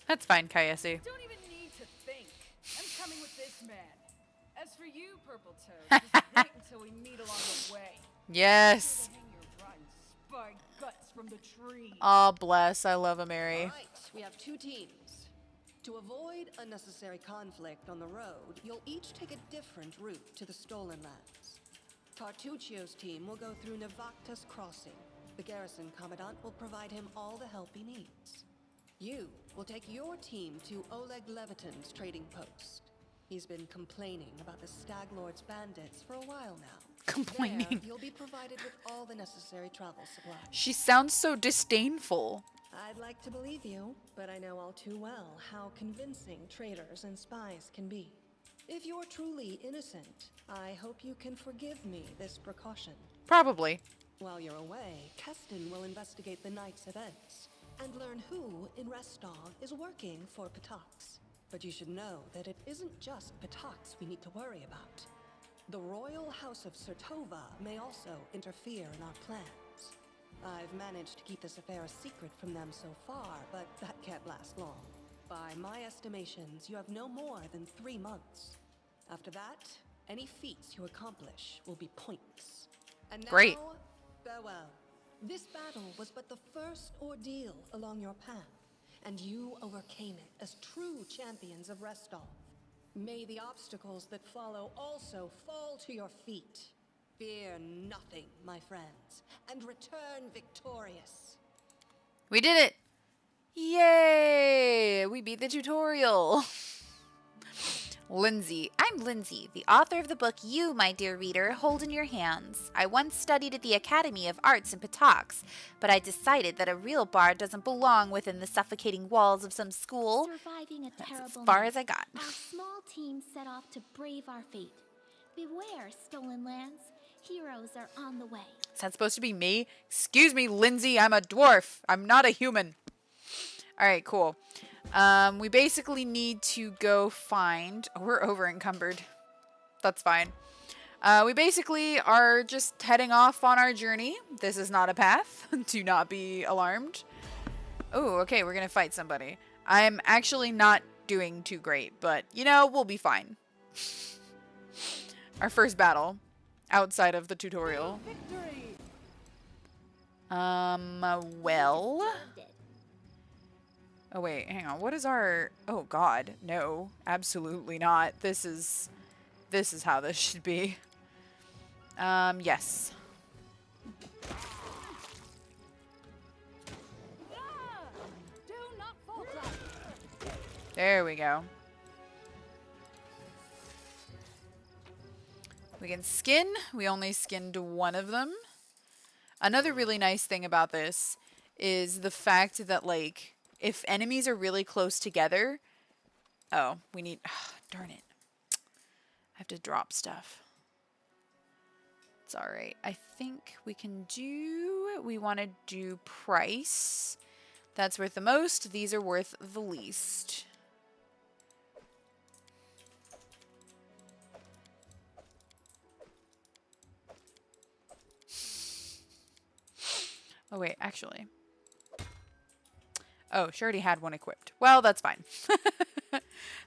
That's fine, Kayesi. Don't even need to think. I'm coming with this man. As for you, Purple Toad, just wait until we meet along the way. Yes. Hang your rotten spy guts from the tree. Oh, bless. I love a Mary. All right, we have 2 teams. To avoid unnecessary conflict on the road, you'll each take a different route to the stolen lands. Tartuccio's team will go through Navakta's crossing. The garrison commandant will provide him all the help he needs. You will take your team to Oleg Levitin's trading post. He's been complaining about the Stag Lord's bandits for a while now. Complaining. There, you'll be provided with all the necessary travel supplies. She sounds so disdainful. I'd like to believe you, but I know all too well how convincing traitors and spies can be. If you're truly innocent, I hope you can forgive me this precaution. Probably. While you're away, Keston will investigate the night's events and learn who in Restov is working for Patox. But you should know that it isn't just Patox we need to worry about. The royal house of Sertova may also interfere in our plans. I've managed to keep this affair a secret from them so far, but that can't last long. By my estimations, you have no more than 3 months. After that, any feats you accomplish will be pointless. And now, Great. farewell. This battle was but the first ordeal along your path, and you overcame it as true champions of Restov. May the obstacles that follow also fall to your feet. Fear nothing, my friends, and return victorious. We did it! Yay! We beat the tutorial. Lindsay. I'm Lindsay, the author of the book you, my dear reader, hold in your hands. I once studied at the Academy of Arts in Patox, but I decided that a real bard doesn't belong within the suffocating walls of some school. Surviving a That's terrible as far night, as I got. our small team set off to brave our fate. Beware, stolen lands. Heroes are on the way. Is that supposed to be me? Excuse me, Lindsay, I'm a dwarf. I'm not a human. Alright, cool. We basically need to go find... Oh, we're over encumbered. That's fine. We basically are just heading off on our journey. This is not a path. Do not be alarmed. Oh, okay, we're gonna fight somebody. I'm actually not doing too great, but, you know, we'll be fine. Our first battle. outside of the tutorial. Victory! Well. Oh wait, hang on. What is our... Oh god, no. Absolutely not. This is how this should be. Yes. Do not falter! There we go. We can skin. We only skinned one of them. Another really nice thing about this is the fact that, like, if enemies are really close together... Oh, we need... Oh, darn it. I have to drop stuff. It's alright. I think we can do... We want to do price. That's worth the most. These are worth the least. Oh, wait, actually. Oh, she already had one equipped. Well, that's fine.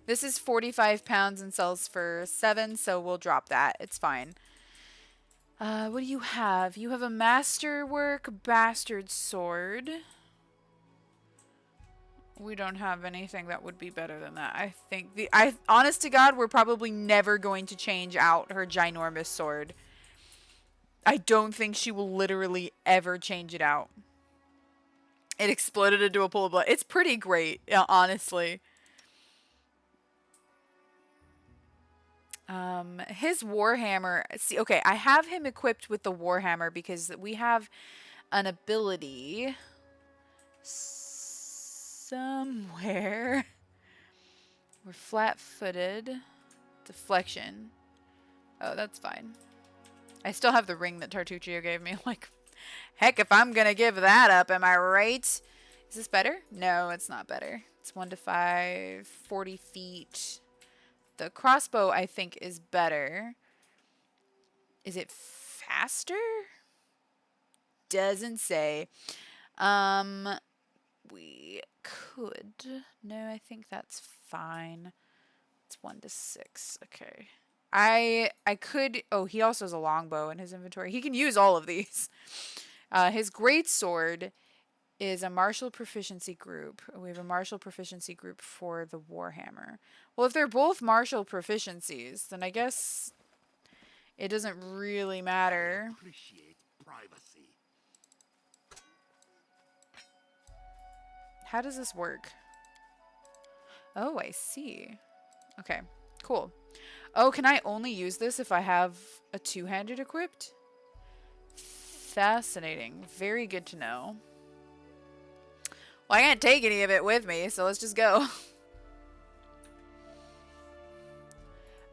This is 45 pounds and sells for 7, so we'll drop that. It's fine. What do you have? You have a masterwork bastard sword. We don't have anything that would be better than that. I think honest to God, we're probably never going to change out her ginormous sword. I don't think she will literally ever change it out. It exploded into a pool of blood. It's pretty great, honestly. His warhammer. See, okay, I have him equipped with the warhammer because we have an ability somewhere. We're flat-footed. Deflection. Oh, that's fine. I still have the ring that Tartuccio gave me. Like, heck, if I'm gonna give that up, am I right? Is this better? No, it's not better. It's 1 to 5, 40 feet. The crossbow, I think, is better. Is it faster? Doesn't say. We could. No, I think that's fine. It's 1 to 6. Okay. I could... Oh, he also has a longbow in his inventory. He can use all of these. His greatsword is a martial proficiency group. We have a martial proficiency group for the warhammer. Well, if they're both martial proficiencies, then I guess it doesn't really matter. Appreciate privacy. How does this work? Oh, I see. Okay, cool. Oh, can I only use this if I have a two-handed equipped? Fascinating. Very good to know. Well, I can't take any of it with me, so let's just go.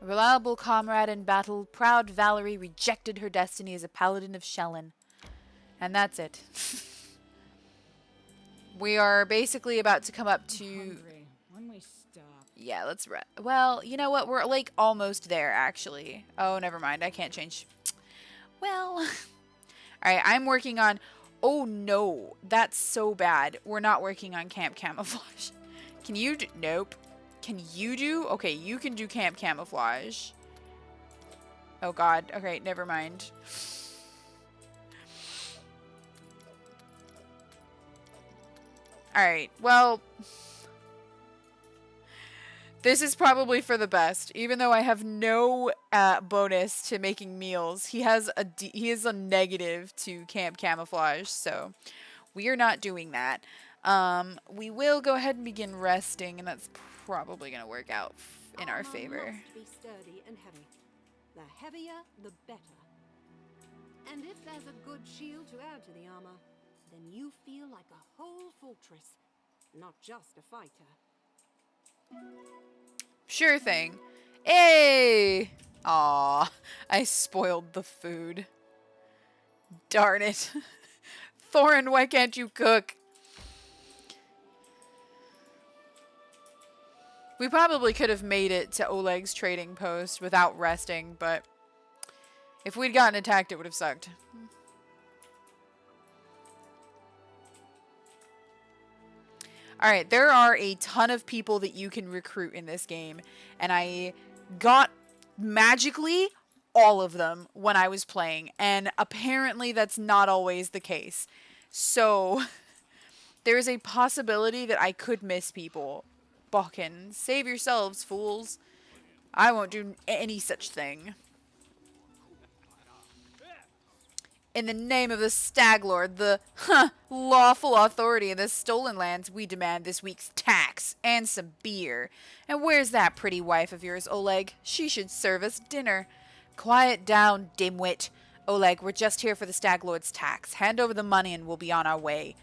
A reliable comrade in battle, proud Valerie rejected her destiny as a paladin of Shellen. And that's it. We are basically about to come up to... Hungry. When we stop. Yeah, let's... Well, you know what? We're, like, almost there, actually. Oh, never mind. I can't change. Well... Alright, I'm working on... Oh, no. That's so bad. We're not working on camp camouflage. Can you do... Nope. Can you do... Okay, you can do camp camouflage. Oh, God. Okay, never mind. Alright, well... This is probably for the best. Even though I have no bonus to making meals, he is a negative to camp camouflage, so we are not doing that. We will go ahead and begin resting, and that's probably going to work out in our favor. Must be sturdy and heavy. The heavier, the better. And if there's a good shield to add to the armor, then you feel like a whole fortress, not just a fighter. Sure thing. Hey! Aw, I spoiled the food. Darn it. Thorin, why can't you cook? We probably could have made it to Oleg's trading post without resting, but if we'd gotten attacked, it would have sucked. Alright, there are a ton of people that you can recruit in this game, and I got magically all of them when I was playing, and apparently that's not always the case. So there is a possibility that I could miss people. Balkan, save yourselves, fools. I won't do any such thing. In the name of the Stag Lord, the lawful authority of the stolen lands, we demand this week's tax and some beer. And where's that pretty wife of yours, Oleg? She should serve us dinner. Quiet down, dimwit. Oleg, we're just here for the Stag Lord's tax. Hand over the money and we'll be on our way.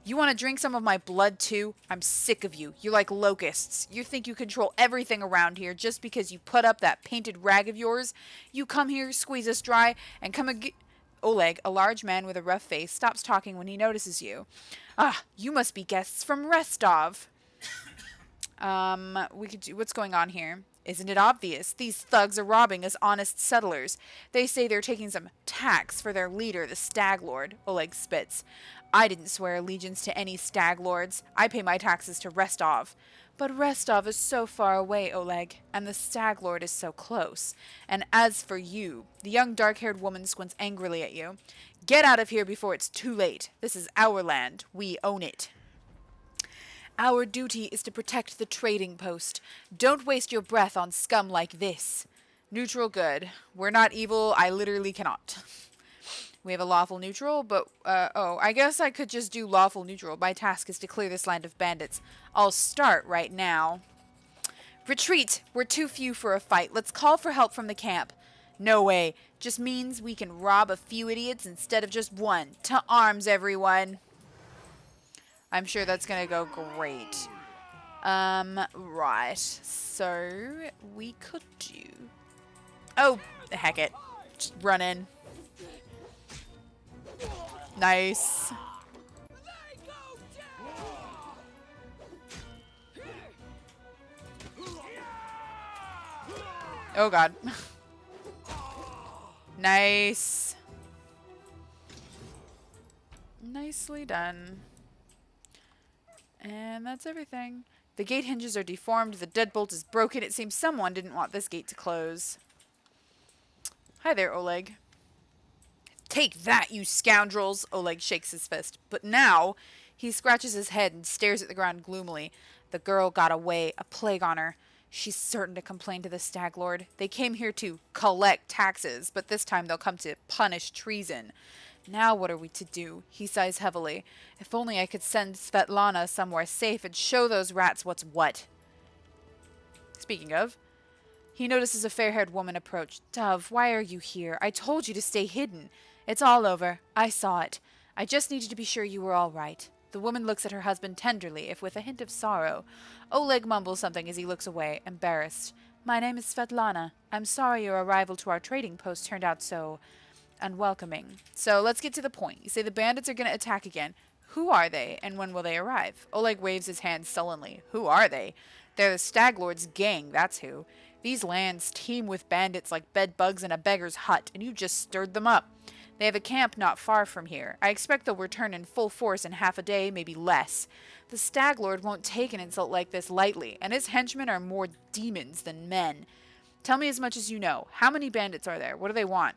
You want to drink some of my blood too? I'm sick of you. You're like locusts. You think you control everything around here just because you put up that painted rag of yours? You come here, squeeze us dry, and come again. Oleg, a large man with a rough face, stops talking when he notices you. Ah, you must be guests from Restov. What's going on here? Isn't it obvious? These thugs are robbing us honest settlers. They say they're taking some tax for their leader, the Stag Lord. Oleg spits. I didn't swear allegiance to any Stag Lords. I pay my taxes to Restov. But Restov is so far away, Oleg, and the Stag Lord is so close. And as for you, the young dark-haired woman squints angrily at you. Get out of here before it's too late. This is our land. We own it. Our duty is to protect the trading post. Don't waste your breath on scum like this. Neutral good. We're not evil. I literally cannot. We have a lawful neutral, but, I guess I could just do lawful neutral. My task is to clear this land of bandits. I'll start right now. Retreat! We're too few for a fight. Let's call for help from the camp. No way. Just means we can rob a few idiots instead of just one. To arms, everyone. I'm sure that's gonna go great. Right. So, we could do... Oh, heck it. Just run in. Nice. Oh god. Nice. Nicely done. And that's everything. The gate hinges are deformed. The deadbolt is broken. It seems someone didn't want this gate to close. Hi there, Oleg. Take that, you scoundrels! Oleg shakes his fist. But now, he scratches his head and stares at the ground gloomily. The girl got away, a plague on her. She's certain to complain to the Stag Lord. They came here to collect taxes, but this time they'll come to punish treason. Now what are we to do? He sighs heavily. If only I could send Svetlana somewhere safe and show those rats what's what. Speaking of, he notices a fair-haired woman approach. Dove, why are you here? I told you to stay hidden. It's all over. I saw it. I just needed to be sure you were all right. The woman looks at her husband tenderly, if with a hint of sorrow. Oleg mumbles something as he looks away, embarrassed. My name is Svetlana. I'm sorry your arrival to our trading post turned out so unwelcoming. So let's get to the point. You say the bandits are going to attack again. Who are they, and when will they arrive? Oleg waves his hand sullenly. Who are they? They're the Stag Lord's gang, that's who. These lands teem with bandits like bedbugs in a beggar's hut, and you just stirred them up. They have a camp not far from here. I expect they'll return in full force in half a day, maybe less. The Stag Lord won't take an insult like this lightly, and his henchmen are more demons than men. Tell me as much as you know. How many bandits are there? What do they want?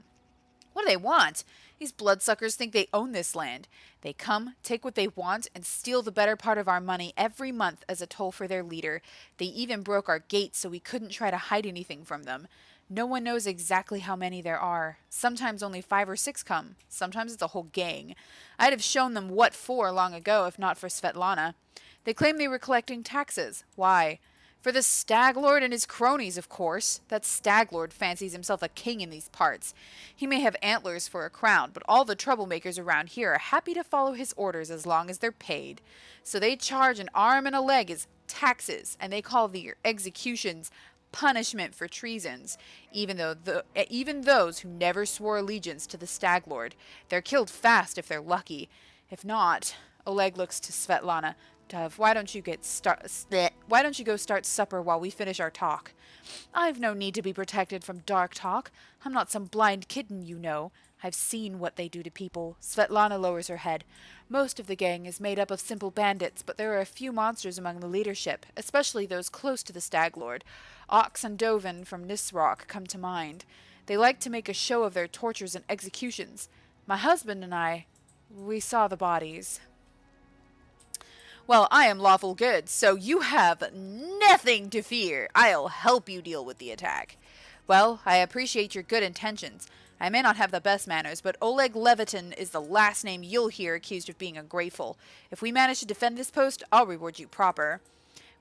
What do they want? These bloodsuckers think they own this land. They come, take what they want, and steal the better part of our money every month as a toll for their leader. They even broke our gates so we couldn't try to hide anything from them. No one knows exactly how many there are. Sometimes only 5 or 6 come. Sometimes it's a whole gang. I'd have shown them what for long ago if not for Svetlana. They claim they were collecting taxes. Why? For the Stag Lord and his cronies, of course. That Stag Lord fancies himself a king in these parts. He may have antlers for a crown, but all the troublemakers around here are happy to follow his orders as long as they're paid. So they charge an arm and a leg as taxes, and they call the executions punishment for treasons, even those who never swore allegiance to the Stag Lord. They're killed fast if they're lucky. If not, Oleg looks to Svetlana. Dove, why don't you go start supper while we finish our talk? I've no need to be protected from dark talk. I'm not some blind kitten, you know. I've seen what they do to people. Svetlana lowers her head. Most of the gang is made up of simple bandits, but there are a few monsters among the leadership, especially those close to the Stag Lord. Ox and Dovin from Nisrock come to mind. They like to make a show of their tortures and executions. My husband and I, we saw the bodies. Well, I am lawful good, so you have nothing to fear. I'll help you deal with the attack. Well, I appreciate your good intentions. I may not have the best manners, but Oleg Levitin is the last name you'll hear accused of being ungrateful. If we manage to defend this post, I'll reward you proper.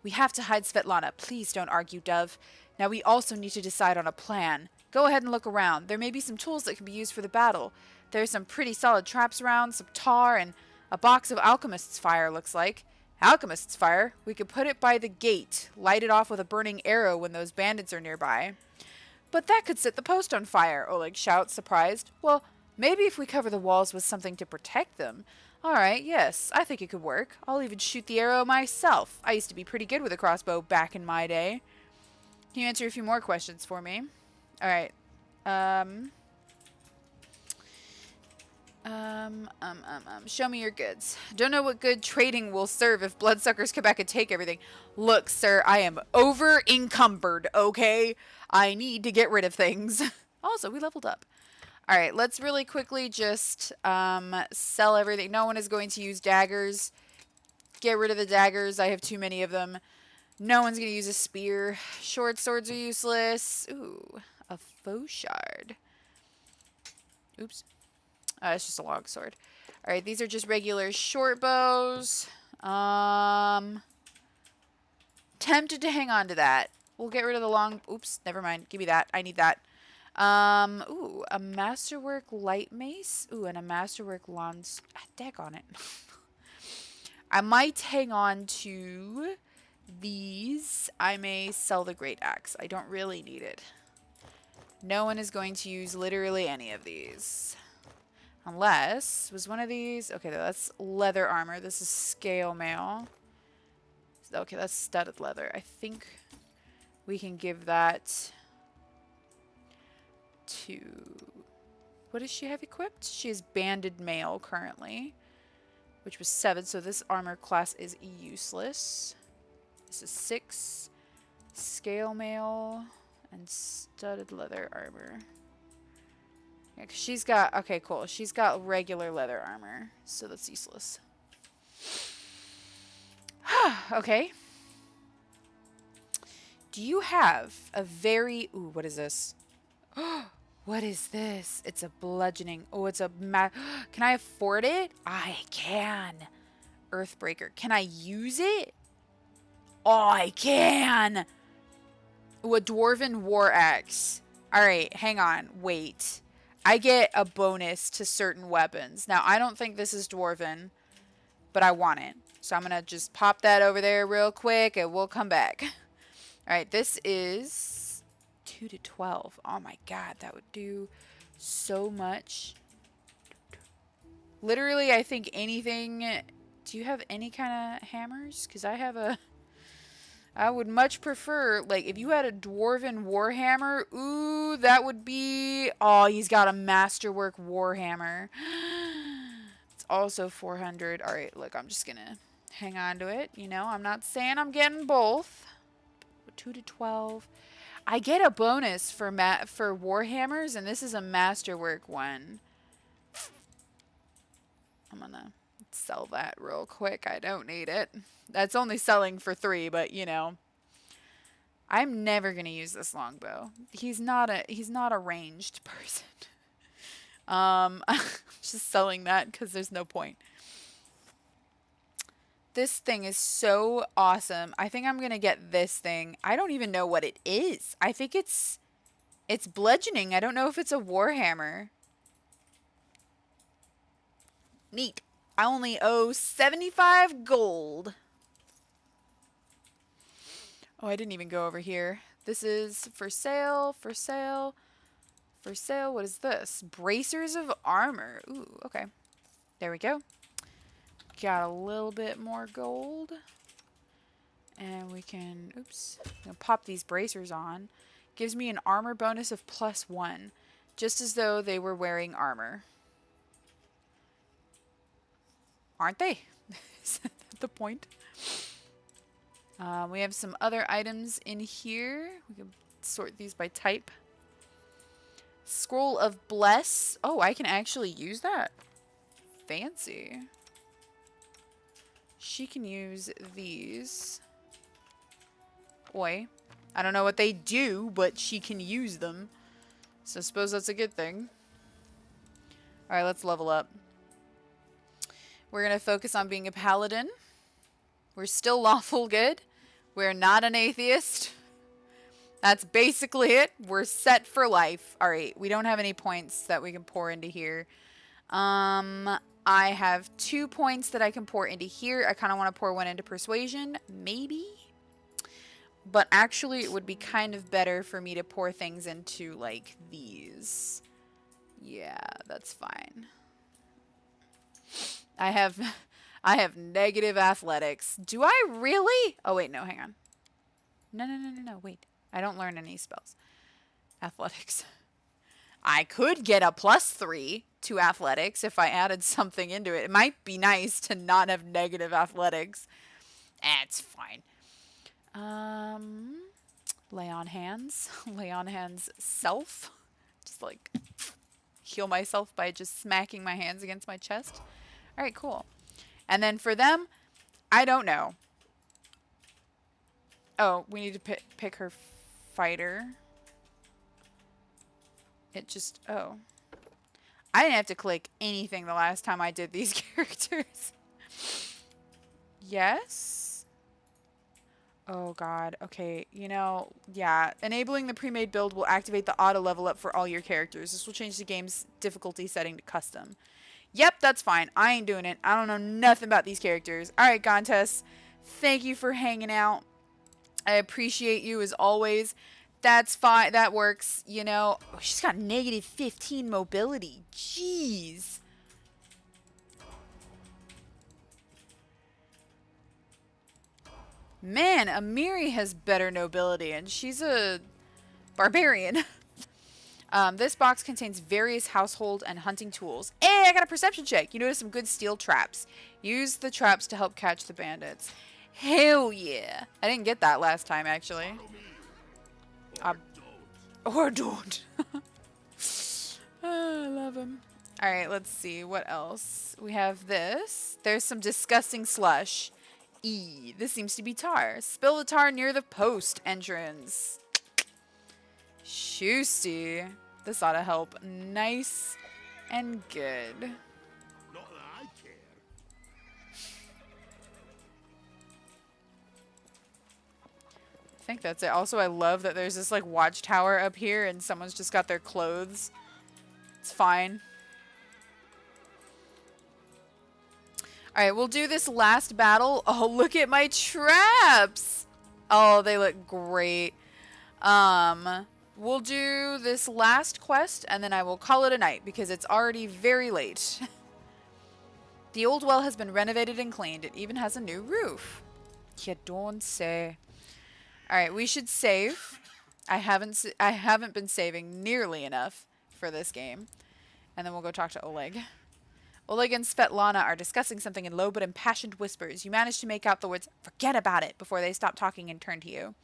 We have to hide Svetlana. Please don't argue, Dove. Now we also need to decide on a plan. Go ahead and look around. There may be some tools that can be used for the battle. There's some pretty solid traps around, some tar, and a box of Alchemist's Fire, looks like. Alchemist's Fire? We could put it by the gate, light it off with a burning arrow when those bandits are nearby. But that could set the post on fire, Oleg shouts, surprised. Well, maybe if we cover the walls with something to protect them. Alright, yes, I think it could work. I'll even shoot the arrow myself. I used to be pretty good with a crossbow back in my day. Can you answer a few more questions for me? Alright. Show me your goods. Don't know what good trading will serve if bloodsuckers come back and take everything. Look, sir, I am over encumbered, okay? I need to get rid of things. Also, we leveled up. Alright, let's really quickly just sell everything. No one is going to use daggers. Get rid of the daggers. I have too many of them. No one's going to use a spear. Short swords are useless. Ooh, a faux shard. Oops. It's just a long sword. Alright, these are just regular short bows. Tempted to hang on to that. We'll get rid of the long... Oops, never mind. Give me that. I need that. Ooh, a masterwork light mace. Ooh, and a masterwork long... Daggone it. I might hang on to these. I may sell the great axe. I don't really need it. No one is going to use literally any of these. Unless, was one of these... Okay, that's leather armor. This is scale mail. Okay, that's studded leather. I think we can give that to... What does she have equipped? She has banded mail currently, which was 7, so this armor class is useless. This is 6. Scale mail and studded leather armor. Yeah, 'cause she's got... Okay, cool. She's got regular leather armor, so that's useless. Okay. Do you have a very... Ooh, what is this? What is this? It's a bludgeoning. Oh, it's a... Can I afford it? I can. Earthbreaker. Can I use it? Oh, I can. Ooh, a Dwarven War Axe. Alright, hang on. Wait. I get a bonus to certain weapons. Now, I don't think this is Dwarven, but I want it. So I'm going to just pop that over there real quick and we'll come back. Alright, this is 2 to 12. Oh my god, that would do so much. Literally, I think anything... Do you have any kind of hammers? Because I have a... I would much prefer, like, if you had a Dwarven Warhammer, ooh, that would be... Oh, he's got a Masterwork Warhammer. It's also 400. Alright, look, I'm just gonna hang on to it. You know, I'm not saying I'm getting both. 2 to 12. I get a bonus for Warhammers, and this is a Masterwork one. I'm gonna sell that real quick. I don't need it. That's only selling for 3, but you know. I'm never gonna use this longbow. He's not a ranged person. I'm just selling that because there's no point. This thing is so awesome. I think I'm gonna get this thing. I don't even know what it is. I think it's bludgeoning. I don't know if it's a warhammer. Neat. I only owe 75 gold. Oh, I didn't even go over here. This is for sale, for sale, for sale. What is this? Bracers of armor. Ooh, okay. There we go. Got a little bit more gold. And we can, oops, pop these bracers on. Gives me an armor bonus of +1. Just as though they were wearing armor. Aren't they? Is that the point? We have some other items in here. We can sort these by type. Scroll of Bless. Oh, I can actually use that. Fancy. She can use these. Oi. I don't know what they do, but she can use them. So I suppose that's a good thing. Alright, let's level up. We're going to focus on being a paladin. We're still lawful good. We're not an atheist. That's basically it. We're set for life. Alright, we don't have any points that we can pour into here. I have 2 points that I can pour into here. I kind of want to pour one into persuasion. Maybe? But actually, it would be kind of better for me to pour things into, like, these. Yeah, that's fine. I have negative athletics. Do I really? Oh, wait, no, hang on. No, wait. I don't learn any spells. Athletics. I could get a +3 to athletics if I added something into it. It might be nice to not have negative athletics. It's fine. Lay on hands. Lay on hands self. Just like heal myself by just smacking my hands against my chest. Alright, cool. And then for them, I don't know. Oh, we need to pick her fighter. It just, oh. I didn't have to click anything the last time I did these characters. Yes? Oh god, okay, you know, yeah. Enabling the pre-made build will activate the auto level up for all your characters. This will change the game's difficulty setting to custom. Yep, that's fine. I ain't doing it. I don't know nothing about these characters. Alright, Gontes, thank you for hanging out. I appreciate you as always. That's fine. That works, you know. Oh, she's got -15 mobility. Jeez. Man, Amiri has better nobility, and she's a barbarian. This box contains various household and hunting tools. Hey, I got a perception check. You notice some good steel traps. Use the traps to help catch the bandits. Hell yeah. I didn't get that last time, actually. Or don't. I love him. Alright, let's see. What else? We have this. There's some disgusting slush. This seems to be tar. Spill the tar near the post entrance. Shoosty. This ought to help. Nice and good. Not that I care. I think that's it. Also, I love that there's this like watchtower up here and someone's just got their clothes. It's fine. Alright, we'll do this last battle. Oh, look at my traps! Oh, they look great. We'll do this last quest, and then I will call it a night, because it's already very late. The old well has been renovated and cleaned. It even has a new roof. You don't say. Alright, we should save. I haven't been saving nearly enough for this game. And then we'll go talk to Oleg. Oleg and Svetlana are discussing something in low but impassioned whispers. You manage to make out the words, "Forget about it," before they stop talking and turn to you.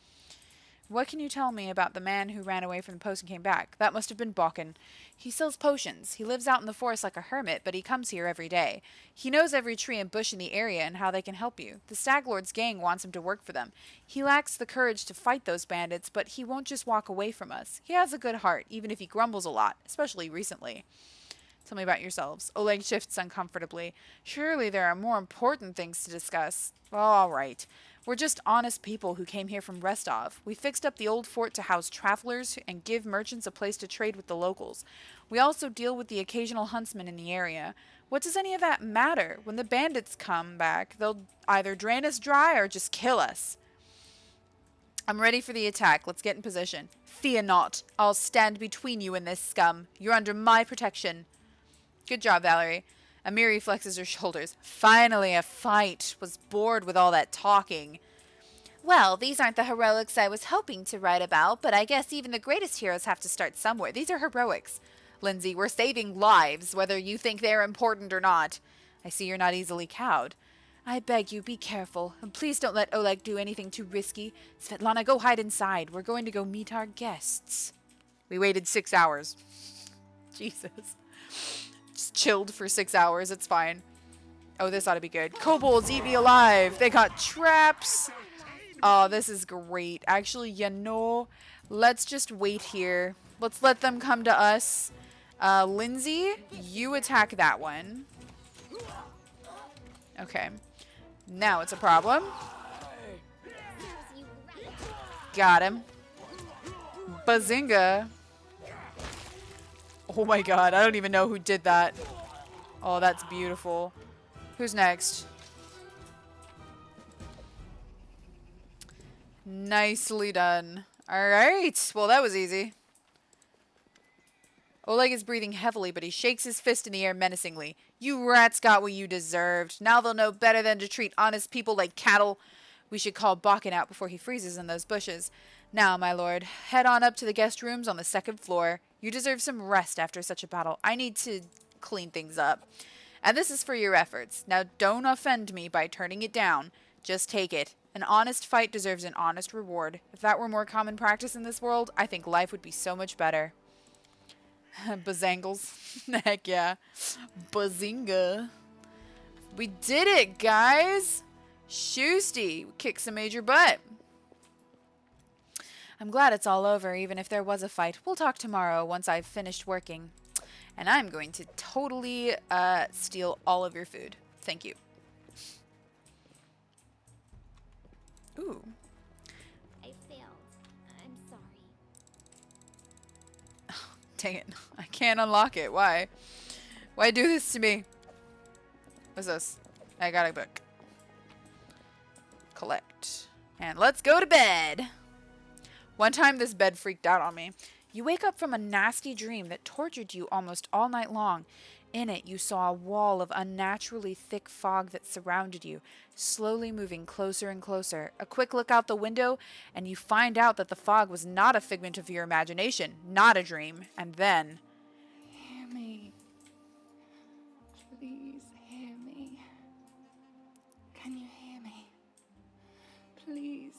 What can you tell me about the man who ran away from the post and came back? That must have been Balkan. He sells potions. He lives out in the forest like a hermit, but he comes here every day. He knows every tree and bush in the area and how they can help you. The Stag Lord's gang wants him to work for them. He lacks the courage to fight those bandits, but he won't just walk away from us. He has a good heart, even if he grumbles a lot, especially recently. Tell me about yourselves. Oleg shifts uncomfortably. Surely there are more important things to discuss. All right. We're just honest people who came here from Restov. We fixed up the old fort to house travelers and give merchants a place to trade with the locals. We also deal with the occasional huntsman in the area. What does any of that matter? When the bandits come back, they'll either drain us dry or just kill us. I'm ready for the attack. Let's get in position. Fear not. I'll stand between you and this scum. You're under my protection. Good job, Valerie. Amiri flexes her shoulders. Finally, a fight. Was bored with all that talking. Well, these aren't the heroics I was hoping to write about, but I guess even the greatest heroes have to start somewhere. These are heroics. Lindsay, we're saving lives, whether you think they're important or not. I see you're not easily cowed. I beg you, be careful. And please don't let Oleg do anything too risky. Svetlana, go hide inside. We're going to go meet our guests. We waited 6 hours. Jesus. Just chilled for 6 hours. It's fine. Oh, this ought to be good. Kobolds, eat me alive. They got traps. Oh, this is great. Actually, you know, let's just wait here. Let's let them come to us. Lindsay, you attack that one. Okay. Now it's a problem. Got him. Bazinga. Oh my god, I don't even know who did that. Oh, that's beautiful. Who's next? Nicely done. Alright, well that was easy. Oleg is breathing heavily, but he shakes his fist in the air menacingly. You rats got what you deserved. Now they'll know better than to treat honest people like cattle. We should call Bakken out before he freezes in those bushes. Now, my lord, head on up to the guest rooms on the 2nd floor. You deserve some rest after such a battle. I need to clean things up. And this is for your efforts. Now, don't offend me by turning it down. Just take it. An honest fight deserves an honest reward. If that were more common practice in this world, I think life would be so much better. Bazangles. Heck yeah. Bazinga. We did it, guys! Shoosty. We kicked some major butt. I'm glad it's all over, even if there was a fight. We'll talk tomorrow once I've finished working. And I'm going to totally steal all of your food. Thank you. Ooh. I failed. I'm sorry. Dang it. I can't unlock it. Why? Why do this to me? What's this? I got a book. Collect. And let's go to bed. One time this bed freaked out on me. You wake up from a nasty dream that tortured you almost all night long. In it, you saw a wall of unnaturally thick fog that surrounded you, slowly moving closer and closer. A quick look out the window, and you find out that the fog was not a figment of your imagination, not a dream. And then... Hear me. Please hear me. Can you hear me? Please.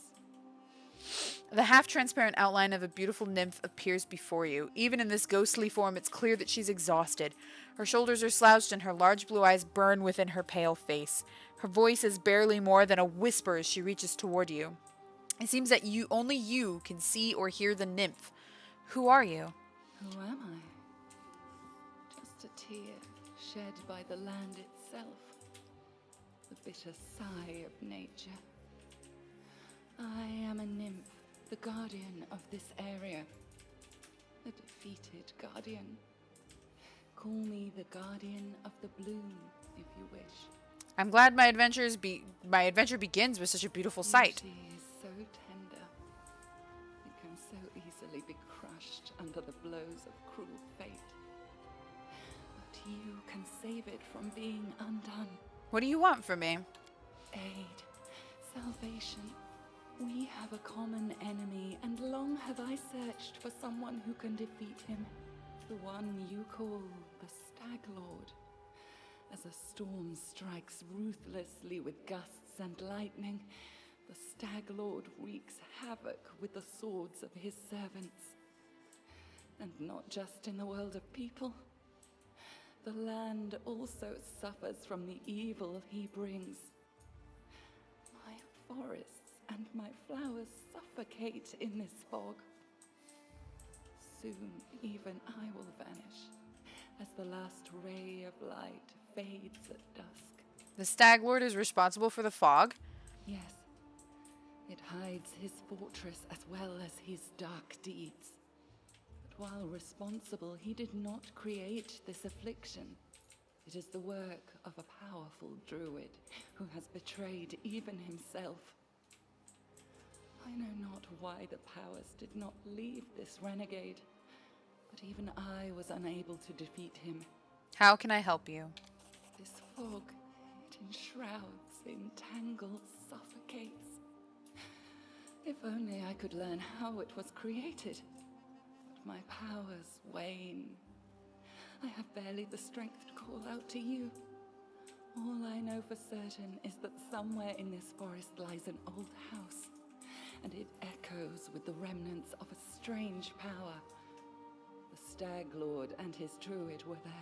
The half-transparent outline of a beautiful nymph appears before you. Even in this ghostly form, it's clear that she's exhausted. Her shoulders are slouched and her large blue eyes burn within her pale face. Her voice is barely more than a whisper as she reaches toward you. It seems that only you can see or hear the nymph. Who are you? Who am I? Just a tear shed by the land itself. The bitter sigh of nature. I am a nymph, the guardian of this area. A defeated guardian. Call me the guardian of the bloom, if you wish. I'm glad my adventure begins with such a beautiful sight. Beauty is so tender. It can so easily be crushed under the blows of cruel fate. But you can save it from being undone. What do you want from me? Aid, salvation. We have a common enemy, and long have I searched for someone who can defeat him. The one you call the Stag Lord. As a storm strikes ruthlessly with gusts and lightning, the Stag Lord wreaks havoc with the swords of his servants. And not just in the world of people. The land also suffers from the evil he brings. My forests and my flowers suffocate in this fog. Soon, even I will vanish, as the last ray of light fades at dusk. The Stag Lord is responsible for the fog? Yes. It hides his fortress as well as his dark deeds. But while responsible, he did not create this affliction. It is the work of a powerful druid who has betrayed even himself. I know not why the powers did not leave this renegade, but even I was unable to defeat him. How can I help you? This fog, it enshrouds, entangles, suffocates. If only I could learn how it was created. But my powers wane. I have barely the strength to call out to you. All I know for certain is that somewhere in this forest lies an old house. And it echoes with the remnants of a strange power. The Stag Lord and his druid were there.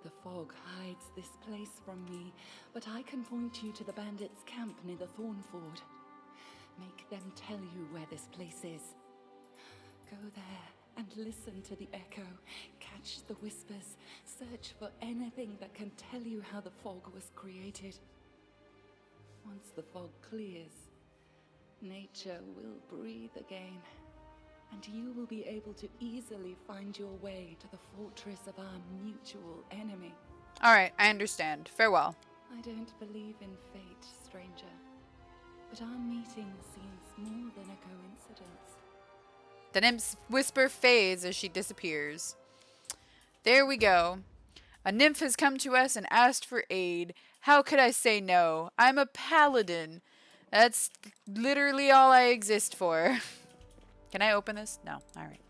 The fog hides this place from me, but I can point you to the bandits' camp near the Thornford. Make them tell you where this place is. Go there and listen to the echo, catch the whispers, search for anything that can tell you how the fog was created. Once the fog clears, nature will breathe again, and you will be able to easily find your way to the fortress of our mutual enemy. Alright, I understand. Farewell. I don't believe in fate, stranger, but our meeting seems more than a coincidence. The nymph's whisper fades as she disappears. There we go. A nymph has come to us and asked for aid. How could I say no? I'm a paladin. That's literally all I exist for. Can I open this? No. Alright.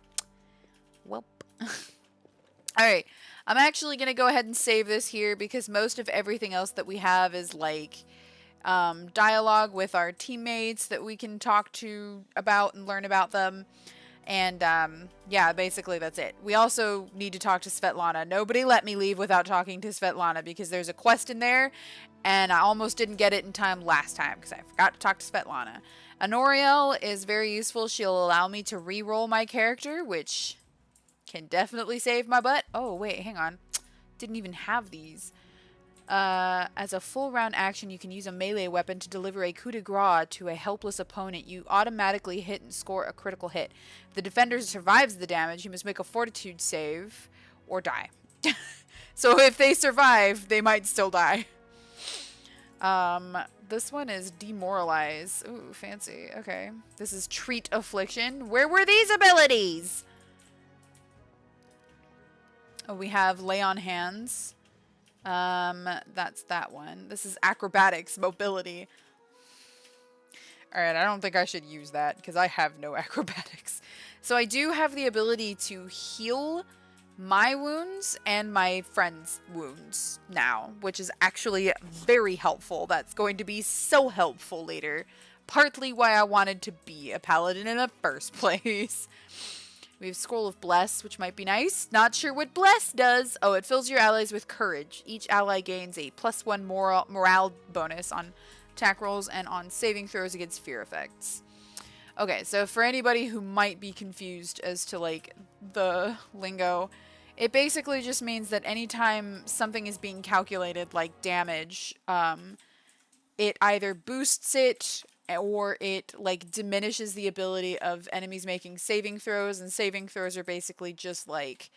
Welp. Alright. I'm actually going to go ahead and save this here because most of everything else that we have is like dialogue with our teammates that we can talk to about and learn about them. And, yeah, basically that's it. We also need to talk to Svetlana. Nobody let me leave without talking to Svetlana because there's a quest in there, and I almost didn't get it in time last time because I forgot to talk to Svetlana. Anoriel is very useful. She'll allow me to re-roll my character, which can definitely save my butt. Oh, wait, hang on. Didn't even have these. As a full round action, you can use a melee weapon to deliver a coup de grace to a helpless opponent. You automatically hit and score a critical hit. If the defender survives the damage, you must make a fortitude save or die. So if they survive, they might still die. This one is demoralize. Ooh, fancy. Okay. This is treat affliction. Where were these abilities? Oh, we have lay on hands. That's that one. This is acrobatics, mobility. Alright, I don't think I should use that because I have no acrobatics. So I do have the ability to heal my wounds and my friend's wounds now, which is actually very helpful. That's going to be so helpful later. Partly why I wanted to be a paladin in the first place. We have Scroll of Bless, which might be nice. Not sure what Bless does. Oh, it fills your allies with courage. Each ally gains a +1 morale bonus on attack rolls and on saving throws against fear effects. Okay, so for anybody who might be confused as to, like, the lingo, it basically just means that anytime something is being calculated, like damage, it either boosts it or it like diminishes the ability of enemies making saving throws, and saving throws are basically just like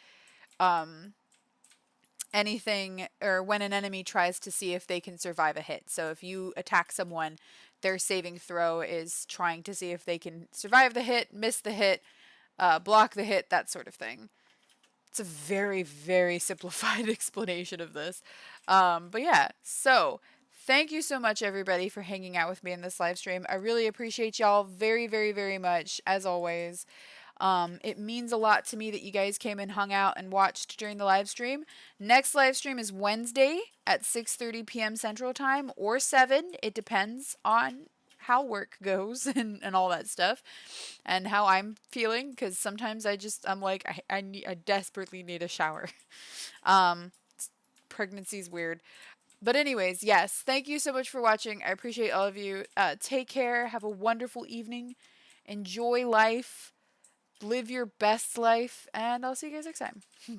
anything, or when an enemy tries to see if they can survive a hit. So if you attack someone, their saving throw is trying to see if they can survive the hit, miss the hit, block the hit, that sort of thing. It's a very, very simplified explanation of this. But yeah, so thank you so much, everybody, for hanging out with me in this live stream. I really appreciate y'all very, very, very much, as always. It means a lot to me that you guys came and hung out and watched during the live stream. Next live stream is Wednesday at 6:30 p.m. Central Time, or 7. It depends on how work goes and all that stuff, and how I'm feeling, because sometimes I'm like, I desperately need a shower. Pregnancy's weird. But anyways, yes, thank you so much for watching. I appreciate all of you. Take care. Have a wonderful evening. Enjoy life. Live your best life. And I'll see you guys next time. Bye.